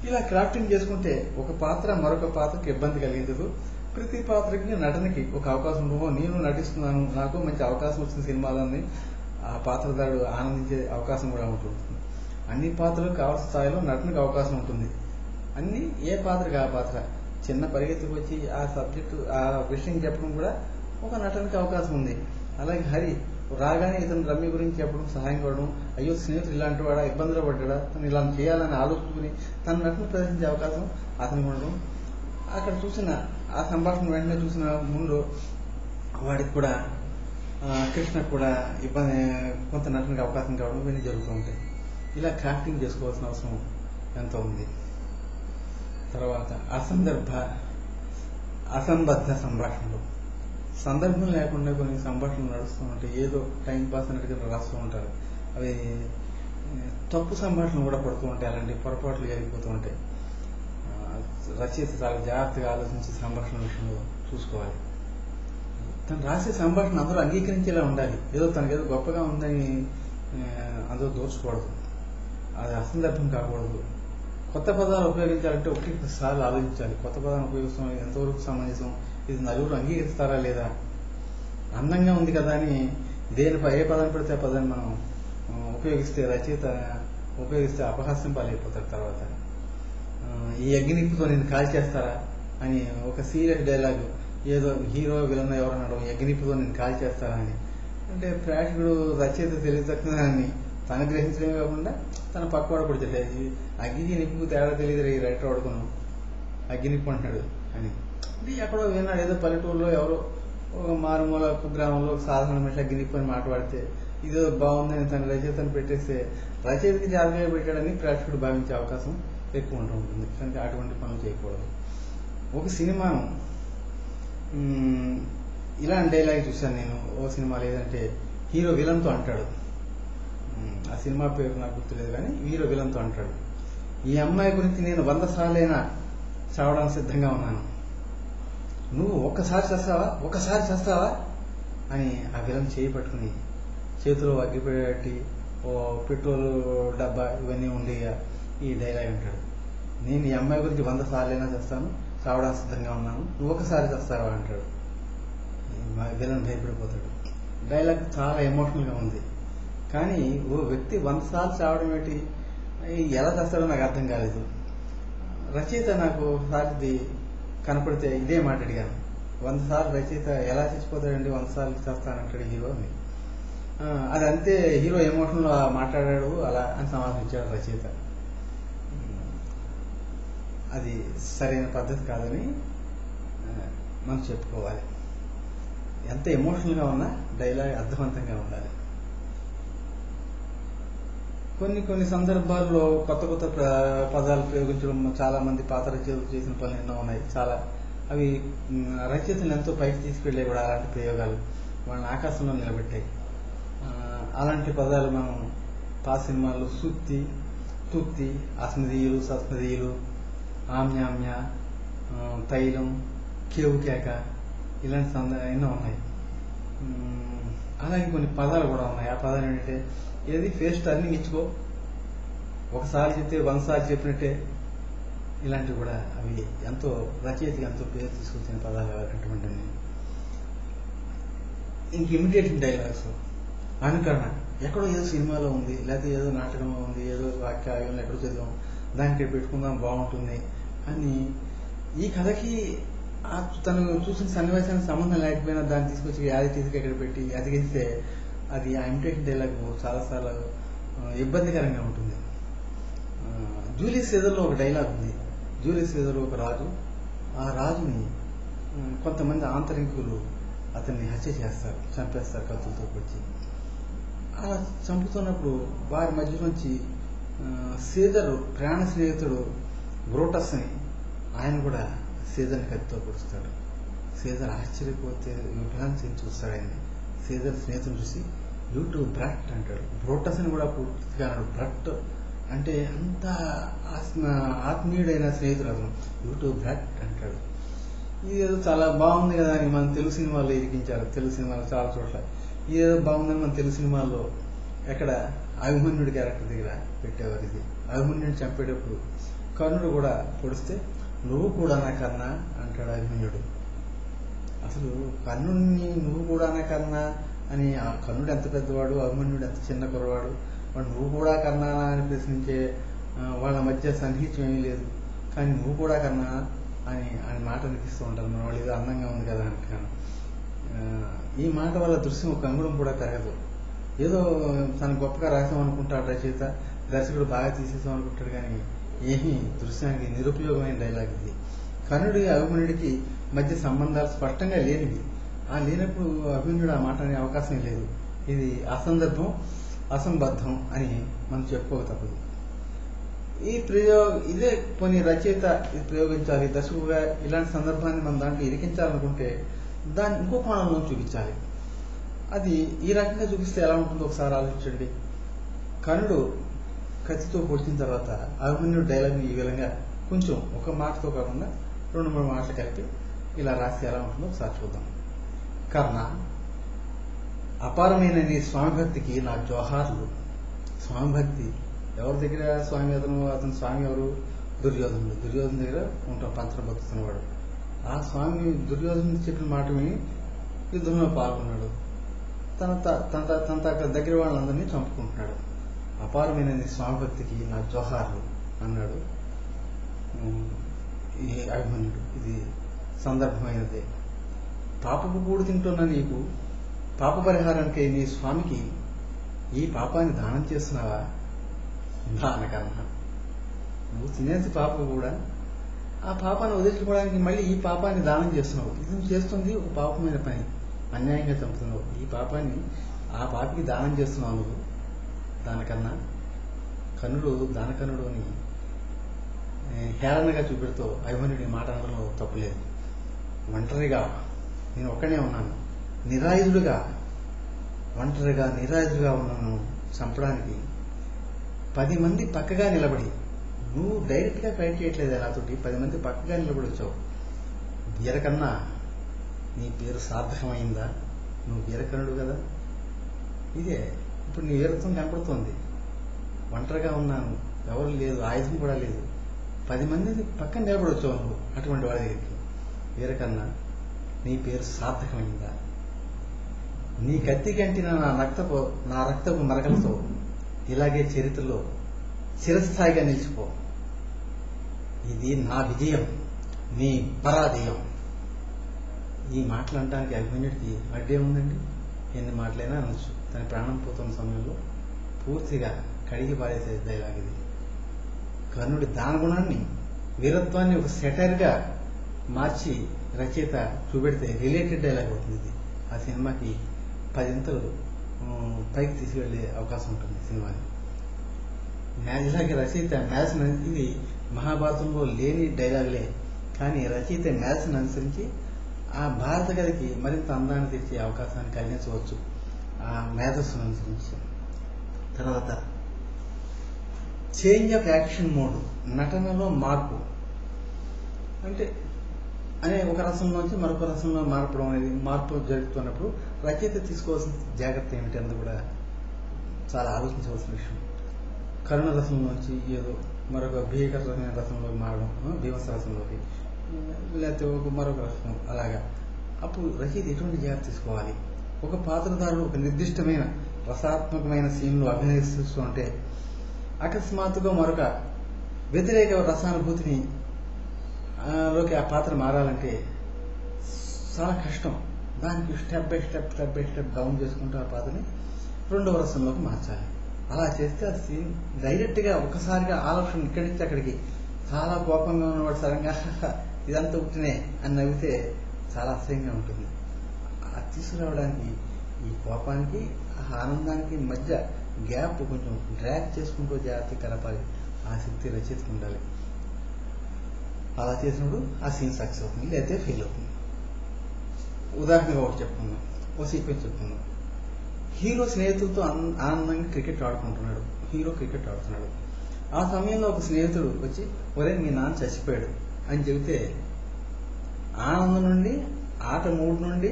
ఇలా క్రాఫ్టింగ్ చేసుకుంటే ఒక పాత్ర మరొక పాత్రకి ఇబ్బంది కలిగించదు. ప్రతి పాత్రకి నటనకి ఒక అవకాశం ఉండవు. నేను నటిస్తున్నాను, నాకు మంచి అవకాశం వచ్చిన సినిమాలని ఆ పాత్రధారుడు ఆనందించే అవకాశం కూడా ఉంటుంది. అన్ని పాత్రలకు కావాల్సిన స్థాయిలో నటనకు అవకాశం ఉంటుంది. అన్ని ఏ పాత్రకి ఆ పాత్ర. చిన్న పరిగెత్తుకు వచ్చి ఆ సబ్జెక్టు ఆ విషయం చెప్పడం కూడా ఒక నటనకి అవకాశం ఉంది. అలాగే హరి రాగానే ఇతను రమ్య గురించి చెప్పడం, సహాయం పడడం, అయ్యో స్నేహితుడు ఇలాంటి వాడా, ఇబ్బందులు పడ్డా, తను ఇలా చేయాలని ఆలోచించుకుని తన నటన ప్రదర్శించే అవకాశం అతనికి ఉండడం, అక్కడ చూసిన ఆ సంభాషణ వెంటనే చూసిన ముందు వాడికి కూడా కృష్ణకు కూడా ఇబ్బంది కొంత నటనకి అవకాశం కావడం ఇవన్నీ జరుగుతూ ఉంటాయి. ఇలా క్రాఫ్టింగ్ చేసుకోవాల్సిన అవసరం ఎంతో ఉంది. తర్వాత అసంబద్ధ సంభాషణలు. సందర్భం లేకుండా కొన్ని సంభాషణలు నడుస్తూ ఉంటాయి, ఏదో టైం పాస్ అన్నట్టుగా రాస్తూ ఉంటారు. అవి తప్పు సంభాషణలు కూడా పడుతూ ఉంటాయి, అలాంటి పొరపాట్లు జరిగిపోతూ ఉంటాయి. రచయిత చాలా జాగ్రత్తగా ఆలోచించి సంభాషణ విషయంలో చూసుకోవాలి. తను రాసే సంభాషణ అందరూ అంగీకరించేలా ఉండాలి. ఏదో తనకేదో గొప్పగా ఉందని అందరూ దోచుకోకూడదు, అది అసందర్భం కాకూడదు. కొత్త పదాలు ఉపయోగించాలంటే ఒకటి సార్లు ఆలోచించాలి. కొత్త పదాలను ఉపయోగిస్తాం, ఎంతవరకు సమంజసం, ఇది నలుగురు అంగీకరిస్తారా లేదా. అందంగా ఉంది కదా అని ఏ పదాన్ని పడితే ఆ పదాన్ని మనం రచయిత ఉపయోగిస్తే అపహాస్యం పాలైపోతారు. తర్వాత ఈ అగ్నిప్పుతో నేను కాల్ చేస్తారా అని ఒక సీరియస్ డైలాగ్, ఏదో హీరో విలన్ ఎవరన్నాడు, అగ్నిప్పుతో నేను కాల్ చేస్తారా అని. అంటే ప్రేక్షకుడు రచయిత తెలియతక్కువని తను గ్రహించడమే కాకుండా తన పక్కవాడు కూడా తెలియదు, అగ్ని నిప్పుకు తేడా తెలియదు ఈ రైటర్ వాడుకున్నాం, అగ్నిప్పు అంటున్నాడు అని. అంటే ఎక్కడో విన్నాడు, ఏదో పల్లెటూరులో ఎవరో ఒక మారుమూల కుగ్రామంలో సాధారణ మనిషి అగ్నిప్పు అని మాట్లాడితే ఇదో బాగుందని తన రచయితను పెట్టేస్తే రచయితకి జాగ్రత్తగా పెట్టాడని ప్రేక్షకుడు భావించే అవకాశం ఎక్కువ ఉంటుంది. కనుక అటువంటి పనులు చేయకూడదు. ఒక సినిమాను ఇలాంటి డైలాగ్ చూశాను నేను ఓ సినిమా, లేదంటే హీరో విలన్తో అంటాడు, ఆ సినిమా పేరు నాకు గుర్తులేదు కానీ హీరో విలన్తో అంటాడు, ఈ అమ్మాయి గురించి నేను 100 సార్లైనా చావడానికి సిద్ధంగా ఉన్నాను, నువ్వు ఒక్కసారి చేస్తావా అని ఆ విలన్ చేయి పట్టుకుని చేతిలో అగ్గిపెట్టి ఓ పెట్రోల్ డబ్బా ఇవన్నీ ఉండి ఈ డైలాగ్ అంటాడు, నేను ఈ అమ్మాయి గురించి 100 సార్లైనా చేస్తాను, చావడానికి సిద్ధంగా ఉన్నాను, నువ్వు ఒకసారి చేస్తావా అంటాడు. విలన్ భయపడిపోతాడు. డైలాగ్ చాలా ఎమోషనల్గా ఉంది. కానీ ఓ వ్యక్తి 100 సార్లు చావడం ఏంటి, ఎలా చేస్తాడో నాకు అర్థం కాలేదు. రచయిత నాకు ఒకసారి కనపడితే ఇదే మాట అడిగాను, 100 సార్లు రచయిత ఎలా చచ్చిపోతాడండి, 100 సార్లు చేస్తానంటాడు హీరో అని. అదంతే, హీరో ఎమోషనల్ మాట్లాడాడు అలా అని సమాధానం ఇచ్చాడు రచయిత. అది సరైన పద్ధతి కాదని మనం చెప్పుకోవాలి. ఎంత ఎమోషనల్గా ఉన్నా డైలాగ్ అర్థవంతంగా ఉండాలి. కొన్ని సందర్భాల్లో కొత్త పదాలు ప్రయోగించడం చాలా మంది పాత రచయితలు చేసిన పనులు ఎన్నో ఉన్నాయి. చాలా అవి రచయితలు ఎంతో పైకి తీసుకెళ్లే కూడా అలాంటి ప్రయోగాలు వాళ్ళని ఆకాశంలో నిలబెట్టాయి. అలాంటి పదాలు మనం పాత సినిమాల్లో సుత్తి, తుత్తి, అస్మదీయులు, సస్మదీయులు, ఆమ్యామ్య, తైలం, కేవు కేక ఇలాంటి ఎన్నో ఉన్నాయి. అలాగే కొన్ని పదాలు కూడా ఉన్నాయి. ఆ పదాలు ఏంటంటే ఏది ఫేస్ టర్నింగ్ ఇచ్చుకో, ఒకసారి చెప్తే 100 సార్లు చెప్పినట్టే, ఇలాంటివి కూడా అవి ఎంతో రచయితకి ఎంతో పేరు తీసుకొచ్చిన పదాలు అటువంటి. ఇంక ఇమిటేషన్ డైలాగ్స్, అనుకరణ, ఎక్కడో ఏదో సినిమాలో ఉంది, లేకపోతే ఏదో నాటకంలో ఉంది, ఏదో వాక్యాలను ఎక్కడో చదివాం, దానికి పెట్టుకుందాం బాగుంటుంది అని ఈ కథకి తను చూసిన సన్నివేశానికి సంబంధం లేకపోయినా దాన్ని తీసుకొచ్చి యాది తీసుకు ఎక్కడ పెట్టి అతికిస్తే అది ఆ ఇమిటేషన్ డైలాగ్ చాలాసార్లు ఇబ్బందికరంగా ఉంటుంది. జూలియస్ సీజర్లో ఒక డైలాగ్ ఉంది. జూలియస్ సీజర్ ఒక రాజు, ఆ రాజుని కొంతమంది ఆంతరికులు అతన్ని హత్య చేస్తారు, చంపేస్తారు కత్తులతో వచ్చి. అలా చంపుతున్నప్పుడు వారి మధ్య నుంచి సీజరు ప్రాణ స్నేహితుడు బ్రూటస్ అని ఆయన కూడా సీజర్ని కత్తితో పొడుస్తాడు. సీజర్ ఆశ్చర్యపోతే విభ్రాంతి చూస్తాడు. ఆయన సీజర్ స్నేహితుని చూసి యూట్యూబ్ బ్రట్ అంటాడు. బ్రూటస్ అని కూడా పూర్తిగా అన్నాడు. బ్రట్ అంటే అంత ఆత్మీయుడైన స్నేహితుడు అతను. యూట్యూబ్ బ్రట్ అంటాడు. ఇదేదో చాలా బాగుంది కదా అని మన తెలుగు సినిమాల్లో ఇరికించారు. తెలుగు సినిమాలో చాలా చోట్ల ఇదేదో బాగుందని మన తెలుగు సినిమాల్లో ఎక్కడ అభిమన్యుడి క్యారెక్టర్ దగ్గర పెట్టేవారు. ఇది అభిమన్యుడిని చంపేటప్పుడు కర్ణుడు కూడా పొడిస్తే నువ్వు కూడా నా కర్ణ అంటాడు అభిమన్యుడు. అసలు కర్ణుడిని నువ్వు కూడా నా కర్ణ అని, ఆ కర్ణుడు ఎంత పెద్దవాడు, అభిమన్యుడు ఎంత చిన్న కురవాడు, వాడు నువ్వు కూడా కర్ణ అని ప్రశ్నించే వాళ్ళ మధ్య సన్నిహిత్యం ఏమీ లేదు. కానీ నువ్వు కూడా కర్ణ అని ఆయన మాట అనిపిస్తూ ఉంటారు. మన వాళ్ళు ఏదో అందంగా ఉంది కదా అంటాను. ఈ మాట వల్ల దృశ్యం ఒక అంగుళం కూడా పెరగదు. ఏదో తన గొప్పగా రాసాం అనుకుంటాడు రచయిత, దర్శకుడు బాగా తీసేసాం అనుకుంటాడు. కానీ ఏమీ దృశ్యానికి నిరుపయోగమైన డైలాగ్ ఇది. కర్ణుడి అభిమన్యుడికి మధ్య సంబంధాలు స్పష్టంగా లేనివి. ఆ లేనప్పుడు అభిమన్యుడు ఆ మాట అనే అవకాశం లేదు. ఇది అసందర్భం, అసంబద్ధం అని మనం చెప్పుకోక తప్పదు. ఈ ఇదే కొన్ని రచయిత ఇది ప్రయోగించాలి, దర్శకుడుగా ఇలాంటి సందర్భాన్ని మన దాంట్లో ఇరికించాలనుకుంటే దాన్ని ఇంకో కోణంలో చూపించాలి. అది ఈ రకంగా చూపిస్తే ఎలా ఉంటుందో ఒకసారి ఆలోచించండి. కర్ణుడు కత్తితో పొడిచిన తర్వాత అభిమన్యుడు డైలాగ్ని ఈ విధంగా కొంచెం ఒక మాటతో కాకుండా 2-3 మాటలు కలిపి ఇలా రాస్తే ఎలా ఉంటుందో ఒకసారి చూద్దాం. కర్ణ, అపారమైన నీ స్వామి భక్తికి నా జోహార్లు. స్వామి భక్తి ఎవరి దగ్గర స్వామి? అతను స్వామి ఎవరు? దుర్యోధనుడు. దుర్యోధను దగ్గర ఉంటాం పంచన బతుకుతున్నవాడు. ఆ స్వామి దుర్యోధను చెప్పిన మాట విని యుద్ధంలో పాల్గొన్నాడు. తన దగ్గర వాళ్ళందరినీ చంపుకుంటున్నాడు. అపారమైన నీ స్వామి భక్తికి నా జోహార్లు అన్నాడు ఈ అభిమన్యుడు. ఇది సందర్భమైనదే. పాపపు కూడు తింటున్న నీకు పాప పరిహారానికి నీ స్వామికి ఈ పాపాన్ని దానం చేస్తున్నావా? దానకన్నా నువ్వు తినేసి పాపం కూడా ఆ పాపాన్ని వదిలించుకోవడానికి మళ్ళీ ఈ పాపాన్ని దానం చేస్తున్నావు. ఇది నువ్వు చేస్తుంది ఒక పాపమైన పని, అన్యాయంగా చంపుతున్నావు. ఈ పాపాన్ని ఆ పాపికి దానం చేస్తున్నావు నువ్వు. దానకన్నా కర్ణుడు దానకర్ణుడు అని హేళనగా చూపెడుతూ అభిమన్యుడి మాట అనడంలో తప్పులేదు. ఒంటరిగా నేను ఒక్కనే ఉన్నాను, ఒంటరిగా నిరాయుధుడుగా ఉన్నాను చంపడానికి 10 మంది పక్కగా నిలబడి, నువ్వు డైరెక్ట్గా ఫైట్ చేయట్లేదు నాతోటి, 10 మంది పక్కగా నిలబడి వచ్చావు. వీరకన్నా నీ పేరు సార్థకమైందా? నువ్వు వీరకర్ణుడు కదా. ఇదే ఇప్పుడు నీ వీరత్వం కనపడుతోంది. ఒంటరిగా ఉన్నాను, ఎవరు లేదు, ఆయుధం కూడా లేదు, 10 మంది పక్కన నిలబడి వచ్చావు నువ్వు అటువంటి వాడి దగ్గరికి. వీరకన్నా నీ పేరు సార్థకమైందా? నీ కత్తి కంటిన నా రక్తపు మరకలతో ఇలాగే చరిత్రలో చిరస్థాయిగా నిలిచిపో. ఇది నా విజయం, నీ పరాజయం. ఈ మాటలు అనడానికి అభిమన్యుడికి అడ్డే ఉందండి. ఎన్ని మాటలైనా అనొచ్చు. తన ప్రాణం పోతున్న సమయంలో పూర్తిగా కడిగి పారేసే డైలాగ్ ఇది. కర్ణుడి దానగుణాన్ని, వీరత్వాన్ని ఒక సెటైర్గా మార్చి రచయిత చూపెడితే రిలేటెడ్ డైలాగ్ అవుతుంది. ఇది ఆ సినిమాకి 10 పైకి తీసుకెళ్లే అవకాశం ఉంటుంది సినిమాని. ఇలాగే రచయిత మ్యాథ్స్ ఇది మహాభారతంలో లేని డైలాగులే, కానీ రచయిత మ్యాథ్స్ని అనుసరించి ఆ భారత కథకి మరింత అందాన్ని తెచ్చే అవకాశాన్ని కలిగించవచ్చు ఆ మేధస్సును అనుసరించి. తర్వాత చేంజ్ ఆఫ్ యాక్షన్ మోడ్, నటనలో మార్పు. అంటే ఒక రసంలోంచి మరొక రసంలో మార్పడం అనేది, మార్పు జరుగుతున్నప్పుడు రచయిత తీసుకోవాల్సిన జాగ్రత్త ఏమిటి అన్నది కూడా చాలా ఆలోచించవలసిన విషయం. కరుణ రసంలోంచి ఏదో మరొక భీకరమైన రసంలోకి మారడం, భీమస రసంలోకి, లేకపోతే మరొక రసం అలాగా. అప్పుడు రచయిత ఎటువంటి జాగ్రత్త తీసుకోవాలి? ఒక పాత్రధారుడు ఒక నిర్దిష్టమైన రసాత్మకమైన సీన్లో అభినయిస్తూ ఉంటే అకస్మాత్తుగా మరొక వ్యతిరేక రసానుభూతిని లోకి ఆ పాత్ర మారాలంటే చాలా కష్టం. దానికి స్టెప్ బై స్టెప్ డౌన్ చేసుకుంటూ ఆ పాత్రని 2వ రసంలోకి మార్చాలి. అలా చేస్తే ఆ సీన్ డైరెక్ట్గా ఒకసారిగా ఆలోచన ఇక్కడి నుంచి అక్కడికి, చాలా కోపంగా ఉన్నవాడు సడన్గా ఇదంతా ఉట్టినే అని నవ్వితే చాలా అసహ్యంగా ఉంటుంది. అది తీసుకురావడానికి ఈ కోపానికి ఆ ఆనందానికి మధ్య గ్యాప్ కొంచెం డ్రాగ్ చేసుకుంటూ జాగ్రత్త కలపాలి. ఆ శక్తి రచయితకు ఉండాలి. అలా చేసినప్పుడు ఆ సీన్ సక్సెస్ అవుతుంది, లేకపోతే ఫెయిల్ అవుతుంది. ఉదాహరణగా ఒకటి చెప్పుకుందాం, ఓ సీక్వెన్స్ చెప్పుకుందాం. హీరో స్నేహితులతో ఆనందంగా క్రికెట్ ఆడుకుంటున్నాడు. హీరో క్రికెట్ ఆడుతున్నాడు. ఆ సమయంలో ఒక స్నేహితుడు వచ్చి, ఒరే మీ నాన్న చచ్చిపోయాడు అని చెబితే ఆనందం నుండి, ఆట మూడ్ నుండి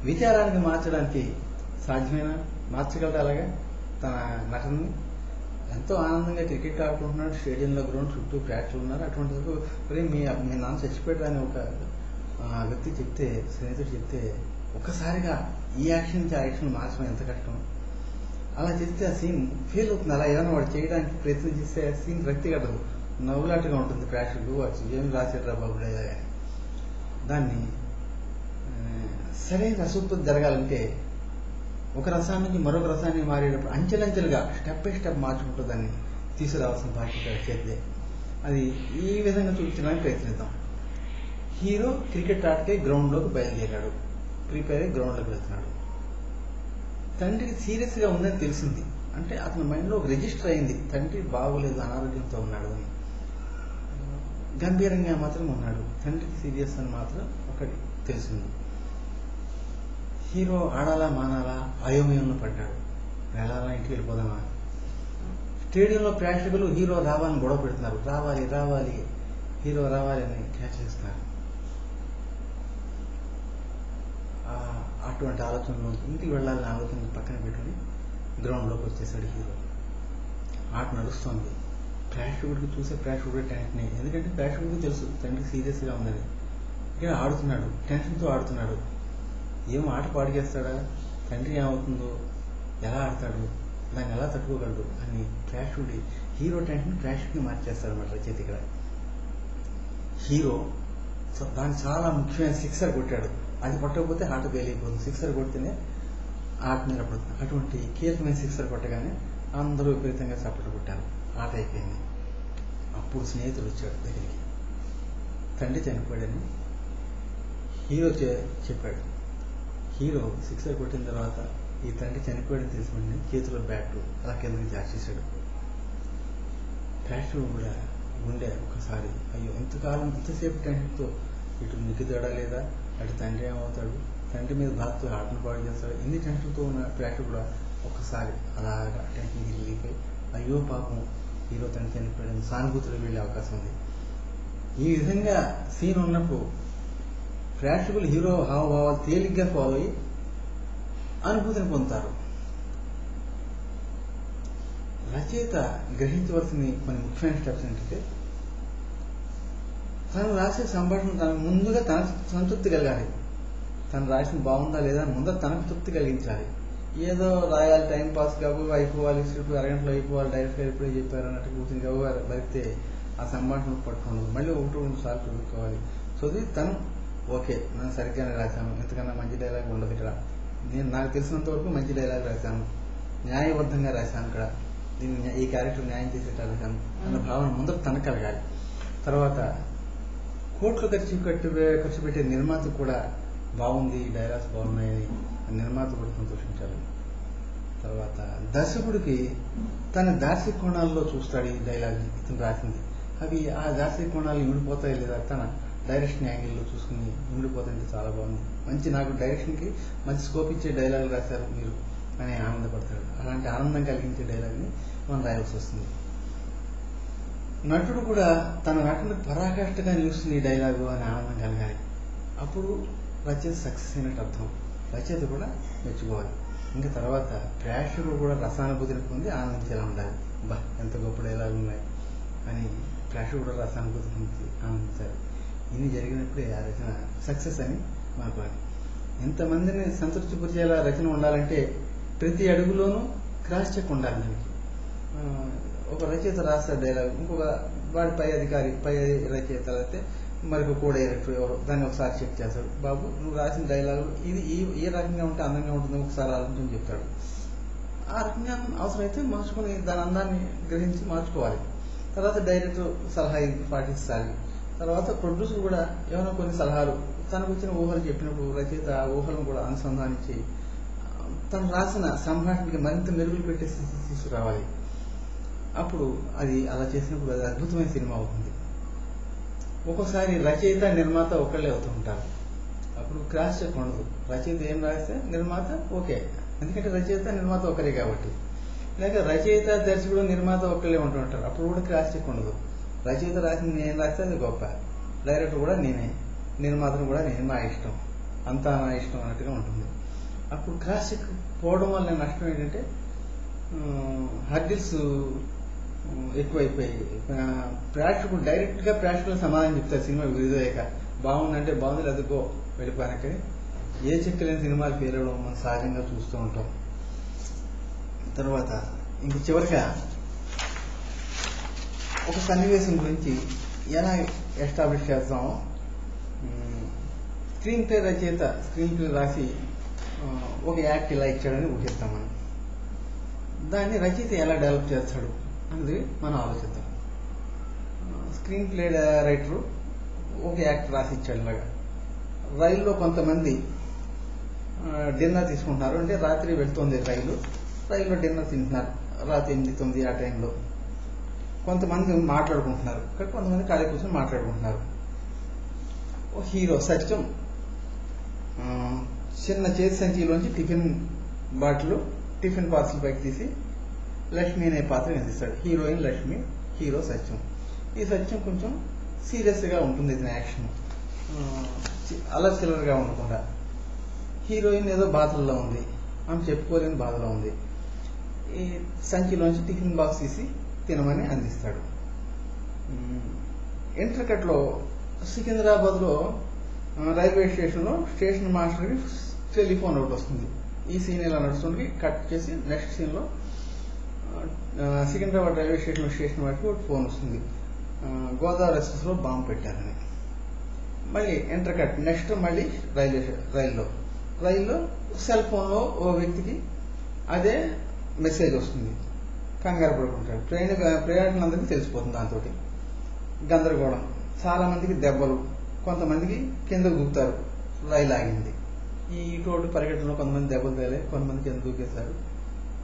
విచారానికి మార్చడానికి సాధ్యమేనా? మార్చగలరా అలాగా తన నటనని? ఎంతో ఆనందంగా క్రికెట్ ఆడుకుంటున్నాడు, స్టేడియంలో గ్రౌండ్ చుట్టూ ప్రేక్షకులు ఉన్నారు. అటువంటి మీ నాన్న చచ్చిపోయాడు అని ఒక వ్యక్తి చెప్తే, స్నేహితుడు చెప్తే ఒక్కసారిగా ఈ యాక్షన్ నుంచి ఆ యాక్షన్ మార్చడం ఎంత కష్టం. అలా చేస్తే ఆ సీన్ ఫెయిల్ అవుతుంది. అలా ఏమైనా వాడు చేయడానికి ప్రయత్నం చేస్తే ఆ సీన్ వ్యక్తిగతం నవ్వులాటగా ఉంటుంది. ప్రేక్షకులు వచ్చి ఏం రాసేట్రా బాబుడే కానీ. దాన్ని సరైన రసోత్పత్తి జరగాలంటే ఒక రసాన్ని నుంచి మరొక రసాన్ని మారేటప్పుడు అంచెలంచెలుగా స్టెప్ బై స్టెప్ మార్చుకుంటూ దాన్ని తీసుకురావాల్సిన బాధ్యత చేద్దే. అది ఈ విధంగా చూపించడానికి ప్రయత్నిద్దాం. హీరో క్రికెట్ ఆటకే గ్రౌండ్లోకి బయలుదేరాడు. ప్రిపేర్ అయ్యి గ్రౌండ్లోకి వెళ్తున్నాడు. తండ్రికి సీరియస్గా ఉందని తెలిసింది. అంటే అతని మైండ్లో ఒక రిజిస్టర్ అయింది, తండ్రి బాగోలేదు, అనారోగ్యంతో ఉన్నాడు అని. గంభీరంగా మాత్రం ఉన్నాడు, తండ్రికి సీరియస్ అని మాత్రం ఒకటి తెలిసింది. హీరో ఆడాలా మానాలా అయోమయంలో పడ్డాడు. వెళ్ళాలా, ఇంటికి వెళ్ళిపోదామా? స్టేడియంలో ప్రేక్షకులు హీరో రావాలని గొడవ పెడుతున్నారు. రావాలి రావాలి, హీరో రావాలి అని క్యాచ్ చేస్తున్నారు. అటువంటి ఆలోచనలో ఇంటికి వెళ్ళాలని ఆలోచన పక్కన పెట్టుకుని గ్రౌండ్లోకి వచ్చేసాడు హీరో. ఆట నడుస్తోంది. ప్రేక్షకుడికి చూసే ప్రేక్షకుడు టెన్షన్. ఎందుకంటే ప్రేక్షకుడికి తెలుసు తండ్రి సీరియస్గా ఉన్నది. ఇక్కడ ఆడుతున్నాడు, టెన్షన్తో ఆడుతున్నాడు. ఏం ఆట పాడు చేస్తాడా, తండ్రి ఏమవుతుందో, ఎలా ఆడతాడు, దాన్ని ఎలా తట్టుకోగలడు అని ప్రేక్షకుడి హీరో టెన్షన్ ప్రేక్షకుడిని మార్చేస్తాడు అన్నమాట రచయిత ఇక్కడ. హీరో దాన్ని చాలా ముఖ్యమైన సిక్సర్ కొట్టాడు. అది కొట్టకపోతే ఆట వేయలేకపోతుంది. సిక్సర్ కొడితేనే ఆట నిలబడుతుంది. అటువంటి కీలకమైన సిక్సర్ కొట్టగానే అందరూ విపరీతంగా చప్పట్లు కొట్టారు. ఆట అయిపోయింది. అప్పుడు స్నేహితుడు వచ్చాడు దగ్గరికి. తండ్రి చనిపోయాడని హీరో చెప్పాడు. హీరో సిక్సర్ కొట్టిన తర్వాత ఈ తండ్రి చనిపోయాడని తెలిసిన చేతిలో బ్యాట్ అలా కిందకి జార్చేశాడు. ప్రేక్షకుడు కూడా గుండె ఒకసారి అయ్యో ఇంతకాలం ఇంతసేపు టెన్షన్తో ఇటు నిగ్గు తేడా లేదా, అటు తండ్రి ఏమవుతాడు, తండ్రి మీద బాధతో ఆటను పాడు చేస్తాడు, ఇన్ని టెన్షన్తో ఉన్న ప్రేక్షకుడు కూడా ఒక్కసారి అలాగా టెన్షన్ రిలీఫై అయ్యో పాపం హీరో తండ్రి చనిపోయాడని సానుభూతులు వెళ్ళే అవకాశం ఉంది. ఈ విధంగా సీన్ ఉన్నప్పుడు ప్రేక్షకులు హీరో హావభావాలు తేలిగ్గా ఫాలో అయ్యి అనుభూతిని పొందుతారు. రచయిత గ్రహించవలసిన కొన్ని ముఖ్యమైన స్టెప్స్ ఏంటంటే, తను రాసే సంభాషణ తనకు ముందుగా తనకు సంతృప్తి కలగాలి. తను రాసిన బాగుందా లేదా ముందర తనకు తృప్తి కలిగించాలి. ఏదో రాయాలి, టైం పాస్ కావు, అయిపోవాలి, స్క్రిప్ట్ అరగంటలో అయిపోవాలి, డైరెక్ట్గా ఎప్పుడే చెప్పారు అన్నట్టు కూర్చుని కావు బలితే ఆ సంభాషణ పట్టుకోండి. మళ్ళీ 1-2 సార్లు చదువుకోవాలి. చదివి తను ఓకే నేను సరిగ్గానే రాశాను, ఎంతకన్నా మంచి డైలాగ్ ఉండదు ఇక్కడ, నేను నాకు తెలిసినంత వరకు మంచి డైలాగ్ రాశాను, న్యాయబద్ధంగా రాశాను, ఇక్కడ దీన్ని ఈ క్యారెక్టర్ న్యాయం చేసేటా రాశాను అన్న భావన ముందర తనకు కలగాలి. తర్వాత కోట్లు ఖర్చు పెట్టే నిర్మాత కూడా బాగుంది, డైలాగ్స్ బాగున్నాయని నిర్మాత కూడా సంతోషించాలి. తర్వాత దర్శకుడికి తన దార్శిక కోణాల్లో చూస్తాడు ఈ డైలాగ్ ఇతను రాసింది. అవి ఆ దార్శిక కోణాలు ఇమిడిపోతాయి లేదా తన డైరెక్షన్ యాంగిల్లో చూసుకుని ఇమిడిపోతుంటే చాలా బాగుంది, మంచి నాకు డైరెక్షన్కి మంచి స్కోప్ ఇచ్చే డైలాగ్ రాశారు మీరు అని ఆనందపడతాడు. అలాంటి ఆనందం కలిగించే డైలాగ్ని మనం రాయాల్సి వస్తుంది. నటుడు కూడా తన నటుని పరాకాష్ఠగా నిలుస్తుంది ఈ డైలాగు అని ఆనందం కలగాలి. అప్పుడు రచయిత సక్సెస్ అయినట్టు అర్థం. రచయిత కూడా మెచ్చుకోవాలి. ఇంకా తర్వాత ప్రేక్షకుడు కూడా రసానుభూతిని పొంది ఆనందించేలా ఉండాలి. బా ఎంత గొప్ప డైలాగులు ఉన్నాయి అని ప్రేక్షకుడు కూడా రసానుభూతి పొంది ఆనందించాలి. ఇన్ని జరిగినప్పుడే ఆ రచన సక్సెస్ అని అనుకోవాలి. ఇంతమందిని సంతృప్తిపరిచేలా రచన ఉండాలంటే ప్రతి అడుగులోనూ క్రాస్ చెక్ ఉండాలి. దానికి ఒక రచయిత రాసే డైలాగ్ ఇంకొక వాడి పై అధికారి పై రచయిత అయితే మరొక కో డైరెక్టర్ ఎవరు దాన్ని ఒకసారి చెక్ చేస్తాడు. బాబు నువ్వు రాసిన డైలాగు ఇది ఏ రకంగా ఉంటే అందంగా ఉంటుందో ఒకసారి ఆలోచించని చెప్తాడు. ఆ రకంగా అవసరమైతే మార్చుకొని దాని అందాన్ని గ్రహించి మార్చుకోవాలి. తర్వాత డైరెక్టర్ సలహా పాటించాలి. తర్వాత ప్రొడ్యూసర్ కూడా ఏమైనా కొన్ని సలహాలు తనకు వచ్చిన ఊహలు చెప్పినప్పుడు రచయిత ఆ ఊహలను కూడా అనుసంధానించి తను రాసిన సంభాషణకి మరింత మెరుగులు పెట్టి తీసుకురావాలి. అప్పుడు అది అలా చేసినప్పుడు అది అద్భుతమైన సినిమా అవుతుంది. ఒక్కోసారి రచయిత నిర్మాత ఒకళ్ళే అవుతూ ఉంటారు. అప్పుడు క్రాస్ చెక్ ఉండదు. రచయిత ఏం రాస్తే నిర్మాత ఓకే, ఎందుకంటే రచయిత నిర్మాత ఒకరే కాబట్టి. లేక రచయిత దర్శకుడు నిర్మాత ఒకళ్ళే ఉంటూ ఉంటారు, అప్పుడు కూడా క్రాస్ చెక్ ఉండదు. రచయిత రాసింది నేను రాస్తే అది గొప్ప, డైరెక్టర్ కూడా నేనే, నిర్మాతను కూడా నేను, నా ఇష్టం, అంతా నా ఇష్టం అన్నట్టుగా ఉంటుంది. అప్పుడు క్రాస్ చెక్ పోవడం వల్ల నష్టం ఏంటంటే హర్డిల్స్ ఎక్కువైపోయి ప్రేక్షకులు డైరెక్ట్గా ప్రేక్షకులు సమాధానం చెప్తారు. సినిమా విడుదలయ్యాక బాగుందంటే బాగుంది, లేదుకో వెళ్ళిపోయాక ఏ చెక్కలేని సినిమాలు ఫెయిల్ అవ్వడం మనం సహజంగా చూస్తూ ఉంటాం. తర్వాత ఇంక చివరిగా ఒక సన్నివేశం గురించి ఎలా ఎస్టాబ్లిష్ చేస్తామో, స్క్రీన్ ప్లే రచయిత స్క్రీన్ ప్లే రాసి ఒక యాక్ట్ ఇలా ఇచ్చాడని ఊహిస్తాం మనం. దాన్ని రచయిత ఎలా డెవలప్ చేస్తాడు అనేది మనం ఆలోచిద్దాం. స్క్రీన్ ప్లే రైటరు ఒక యాక్ట్ రాసి ఇచ్చాడు. ఇలాగా రైల్లో కొంతమంది డిన్నర్ తీసుకుంటున్నారు, అంటే రాత్రి వెళ్తుంది రైల్లో డిన్నర్ తింటున్నారు, రాత్రి 8-9 ఆ టైంలో. కొంతమంది మాట్లాడుకుంటున్నారు, కొంతమంది ఖాళీ కూర్చొని మాట్లాడుకుంటున్నారు. హీరో సత్యం చిన్న చేతి సంచిలోంచి టిఫిన్ బాటిల్, టిఫిన్ పార్సల్ పైకి తీసి లక్ష్మి అనే పాత్ర అందిస్తాడు. హీరోయిన్ లక్ష్మి, హీరో సత్యం. ఈ సత్యం కొంచెం సీరియస్గా ఉంటుంది ఇతని యాక్షన్, అలర్చిల్లరగా ఉండకుండా. హీరోయిన్ ఏదో బాధల్లో ఉంది, ఆమె చెప్పుకోలేని బాధలో ఉంది. ఈ సంచిలోంచి టిఫిన్ బాక్స్ తీసి తినమని అందిస్తాడు. ఇంటర్కట్లో సికింద్రాబాద్లో రైల్వే స్టేషన్లో స్టేషన్ మాస్టర్కి టెలిఫోన్ ఒకటి వస్తుంది. ఈ సీన్ ఇలా నడుస్తుంది. కట్ చేసి నెక్స్ట్ సీన్లో సికింద్రాబాద్ రైల్వే స్టేషన్ వాటికి ఒక ఫోన్ వస్తుంది, గోదావరి ఎక్స్ప్రెస్లో బాంబు పెట్టారని. మళ్ళీ ఇంటర్కట్ నెక్స్ట్ మళ్ళీ రైల్లో సెల్ ఫోన్లో ఓ వ్యక్తికి అదే మెసేజ్ వస్తుంది. కంగారు పడుకుంటాడు. ప్రయాణికులందరికీ తెలిసిపోతుంది. దాంతో గందరగోళం, చాలా మందికి దెబ్బలు, కొంతమందికి కింద దూకుతారు, రైలు ఆగింది. ఈ రోడ్డు పరిగెట్టడంలో కొంతమంది దెబ్బలు తేలాయి, కొంతమంది కింద దూకేశారు,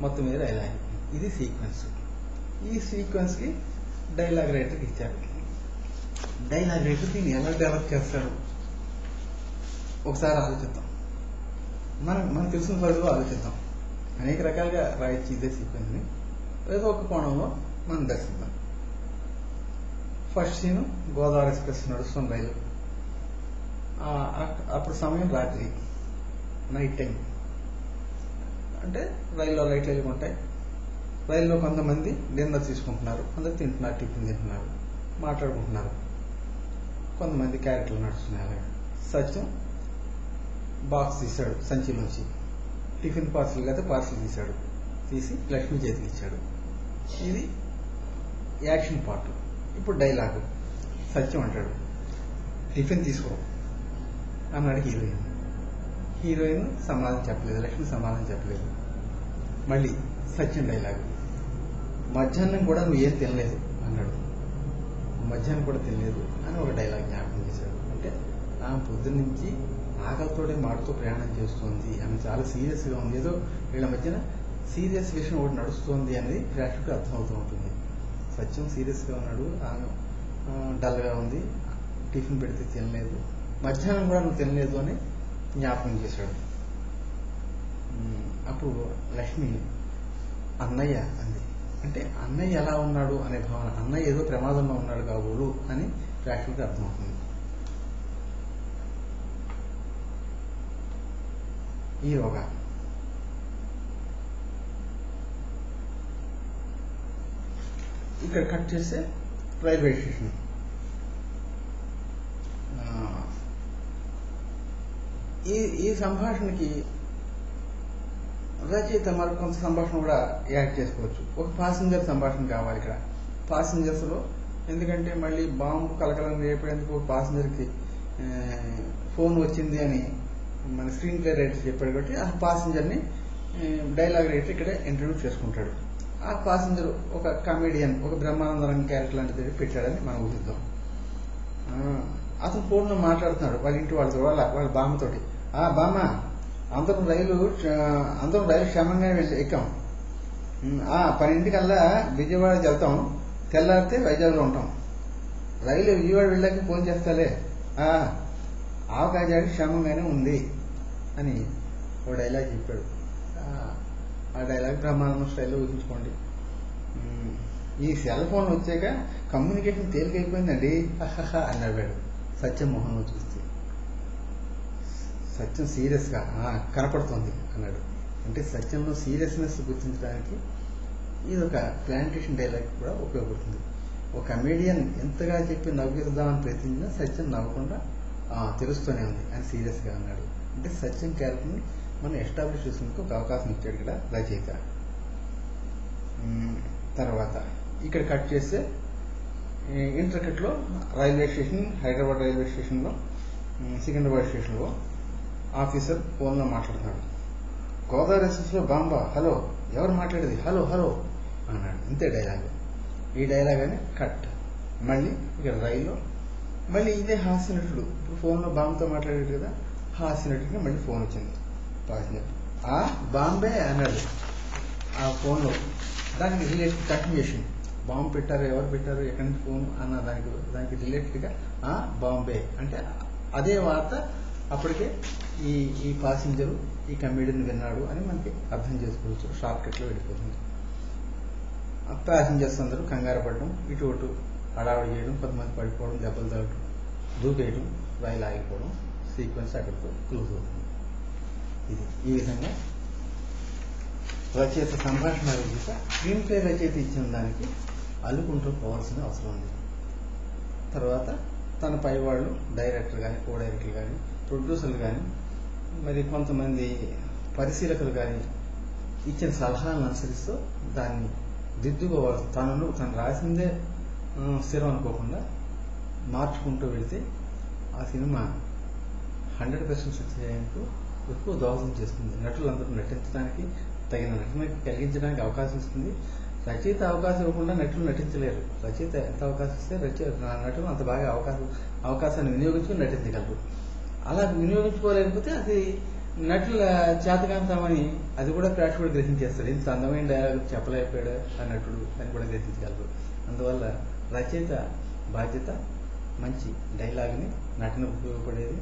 మొత్తం మీద రైలు ఆగింది. ఇది సీక్వెన్స్. ఈ సీక్వెన్స్కి డైలాగ్ రైటర్కి ఇచ్చాడు. డైలాగ్ రైటర్ దీన్ని ఎలా డెవలప్ చేస్తాడు ఒకసారి ఆలోచిద్దాం. మనకు తెలిసిన పరిధిలో ఆలోచిద్దాం. అనేక రకాలుగా రాయొచ్చు ఇదే సీక్వెన్స్ని. ఏదో ఒక కోణంలో మనం దర్శిద్దాం. ఫస్ట్ సీను గోదావరి ఎక్స్ప్రెస్ నడుస్తున్న రైలు. అప్పుడు సమయం రాత్రి, నైట్ టైం, అంటే రైల్లో లైట్లు వెళ్ళుకుంటాయి. రైల్లో కొంతమంది డిన్నర్ తీసుకుంటున్నారు, కొందరు తింటున్నారు, టిఫిన్ తింటున్నారు, మాట్లాడుకుంటున్నారు, కొంతమంది క్యారెక్టర్లు నడుస్తున్నాయి. అలాగే సత్యం బాక్స్ తీశాడు సంచిలోంచి, టిఫిన్ పార్సల్ కదా పార్సల్ తీశాడు, తీసి లక్ష్మి చేతికి ఇచ్చాడు. ఇది యాక్షన్ పార్ట్. ఇప్పుడు డైలాగు. సత్యం అంటాడు, టిఫిన్ తీసుకో అన్నాడు హీరోయిన్. హీరోయిన్ సమాధానం చెప్పలేదు, లక్ష్మి సమాధానం చెప్పలేదు. మళ్ళీ సత్యం డైలాగు, మధ్యాహ్నం కూడా నువ్వు ఏం తినలేదు అన్నాడు. మధ్యాహ్నం కూడా తినలేదు అని ఒక డైలాగ్ జ్ఞాపకం చేశాడు. అంటే ఆమె పొద్దున్న నుంచి ఆకలితోడే మాటతో ప్రయాణం చేస్తోంది, ఆమె చాలా సీరియస్గా ఉంది, ఏదో వీళ్ళ మధ్యన సీరియస్ విషయం ఒకటి నడుస్తోంది అనేది ప్రేక్షకుడికి అర్థమవుతూ ఉంటుంది. సత్యం సీరియస్గా ఉన్నాడు, ఆమె డల్గా ఉంది, టిఫిన్ పెడితే తినలేదు, మధ్యాహ్నం కూడా నువ్వు తినలేదు అని జ్ఞాపకం చేశాడు. అప్పుడు లక్ష్మి అన్నయ్య అంది. అంటే అన్నయ్య ఎలా ఉన్నాడు అనే భావన, అన్నయ్య ఏదో ప్రమాదంలో ఉన్నాడు కాబోలు అని ప్రేక్షకుడికి అర్థమవుతుంది. ఈలోగా ఇక్కడ కట్ చేస్తే రైల్వే స్టేషన్. ఈ సంభాషణకి రచయిత మరికొంత సంభాషణ కూడా యాడ్ చేసుకోవచ్చు. ఒక ప్యాసింజర్ సంభాషణ కావాలి ఇక్కడ. ప్యాసింజర్స్లో ఎందుకంటే మళ్ళీ బాంబు కలకలం రేపేందుకు ఒక ప్యాసింజర్కి ఫోన్ వచ్చింది అని మన స్క్రీన్ ప్లే రైటర్ చెప్పాడు కాబట్టి ఆ ప్యాసింజర్ని డైలాగ్ రైటర్ ఇక్కడ ఇంట్రడ్యూస్ చేసుకుంటాడు. ఆ ప్యాసింజర్ ఒక కామెడియన్, ఒక బ్రహ్మానందరం క్యారెక్టర్ లాంటిది పెట్టాడని మనం ఊహిద్దాం. అతను ఫోన్లో మాట్లాడుతున్నాడు వాళ్ళ ఇంటి వాళ్ళతో, వాళ్ళ బామ్మతోటి. బామ్మ అందరం రైలు క్షేమంగా ఎక్కాం. 12 విజయవాడ వెళ్తాం, తెల్లారితే వైజాగ్లో ఉంటాం. రైలు విజయవాడ వెళ్ళాక ఫోన్ చేస్తాలే, ఆవకాయ క్షేమంగానే ఉంది అని ఓ డైలాగ్ చెప్పాడు. ఆ డైలాగ్ బ్రహ్మానందం స్టైల్లో ఊహించుకోండి. ఈ సెల్ ఫోన్ వచ్చాక కమ్యూనికేషన్ తేలికైపోయిందండి అన్నాడు సత్యం మొహంలో చూస్తే. సత్యం సీరియస్గా కనపడుతుంది అన్నాడు. అంటే సత్యంలో సీరియస్నెస్ గుర్తించడానికి ఇది ఒక ప్లాంటేషన్ డైలాగ్ కూడా ఉపయోగపడుతుంది. ఒక కమేడియన్ ఎంతగా చెప్పి నవ్విద్దామని ప్రయత్నించినా సత్యం నవ్వకుండా తెలుస్తూనే ఉంది అని సీరియస్గా అన్నాడు. అంటే సత్యం క్యారెక్టర్ని మనం ఎస్టాబ్లిష్ చేసుకునేందుకు ఒక అవకాశం ఇచ్చాడు ఇక్కడ రచయిత. తర్వాత ఇక్కడ కట్ చేస్తే ఇంటర్కట్లో రైల్వే స్టేషన్, హైదరాబాద్ రైల్వే స్టేషన్లో, సికింద్రాబాద్ స్టేషన్లో ఆఫీసర్ ఫోన్లో మాట్లాడుతున్నాడు. గోదావరి ఎక్స్ప్రెస్లో బాంబా, హలో, ఎవరు మాట్లాడేది, హలో హలో అన్నాడు. ఇంతే డైలాగ్. ఈ డైలాగ్ అని కట్. మళ్ళీ ఇక్కడ రైల్లో మళ్ళీ ఇదే హాస్య నటుడు, ఇప్పుడు ఫోన్లో బాంబుతో మాట్లాడాడు కదా, హాస్య నటుడికి మళ్ళీ ఫోన్ వచ్చింది. పాసింజర్ బాంబే అన్నాడు ఆ ఫోన్లో. దానికి రిలేటెడ్ కంటిన్యూషన్, బాంబు పెట్టారు, ఎవరు పెట్టారు, ఎక్కడి నుంచి ఫోన్ అన్న దానికి రిలేటెడ్గా బాంబే అంటే అదే వార్త అప్పటికే ఈ పాసింజరు ఈ కమేడియన్ విన్నాడు అని మనకి అర్థం చేసుకోవచ్చు. షార్ట్ కట్లో వెళ్ళిపోతుంది. ప్యాసింజర్స్ అందరూ కంగారు పడడం, ఇటు హడావుడి చేయడం, కొంతమంది పడిపోవడం, దెబ్బలు తగలడం, దూకేయడం, రైలు ఆగిపోవడం, సీక్వెన్స్ అక్కడితో క్లోజ్ అవుతుంది. ఇది ఈ విధంగా రచయిత సంభాషణ రచయిత స్క్రీన్ ప్లే రచయిత ఇచ్చిన దానికి అల్లుకుంటూ పోవాల్సిన అవసరం ఉంది. తర్వాత తన పై వాళ్ళు డైరెక్టర్ కానీ, కో డైరెక్టర్ కానీ, ప్రొడ్యూసర్లు కానీ, మరి కొంతమంది పరిశీలకులు కానీ ఇచ్చిన సలహాలను అనుసరిస్తూ దాన్ని దిద్దుకోవాలి. తను రాసిందే స్థిరం అనుకోకుండా మార్చుకుంటూ వెళితే ఆ సినిమా 100% సక్సెస్ అయ్యేందుకు ఎక్కువ దోహదం చేస్తుంది. నటులందరూ నటించడానికి, తగిన నటన కలిగించడానికి అవకాశం ఇస్తుంది. రచయిత అవకాశం ఇవ్వకుండా నటులు నటించలేరు. రచయిత ఎంత అవకాశం ఇస్తే నటులు అంత బాగా అవకాశాన్ని వినియోగించుకుని నటించగలరు. అలా వినియోగించుకోలేకపోతే అది నటుల చేతకాంతమని అది కూడా ప్రేక్షకుడు గ్రహించేస్తాడు. ఇంత అందమైన డైలాగ్ చెప్పలేకపోయాడు ఆ నటుడు అని కూడా గ్రహించగలరు. అందువల్ల రచయిత బాధ్యత మంచి డైలాగ్ని, నటన ఉపయోగపడేది,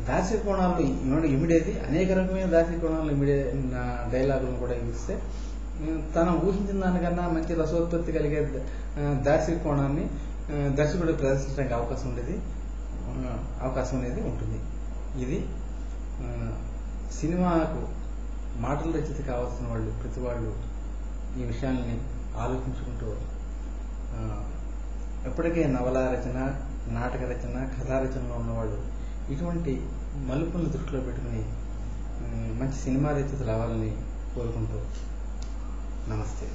దార్శనిక కోణాల్లో ఇమిడేది, అనేక రకమైన దార్శనిక కోణాల్లో డైలాగులను కూడా ఇస్తే తను ఊహించిన దానికన్నా మంచి రసోత్పత్తి కలిగే దార్శనిక కోణాన్ని దర్శకుడు ప్రదర్శించడానికి అవకాశం అనేది ఉంటుంది. ఇది సినిమాకు మాటల రచయిత కావాల్సిన వాళ్ళు ప్రతి వాళ్ళు ఈ విషయాల్ని ఆలోచించుకుంటూ ఎప్పటికే నవల రచన, నాటక రచన, కథా రచనలో ఉన్నవాళ్ళు ఇటువంటి మలుపులను దృష్టిలో పెట్టుకుని మంచి సినిమా రచయితలు అవ్వాలని కోరుకుంటూ నమస్తే.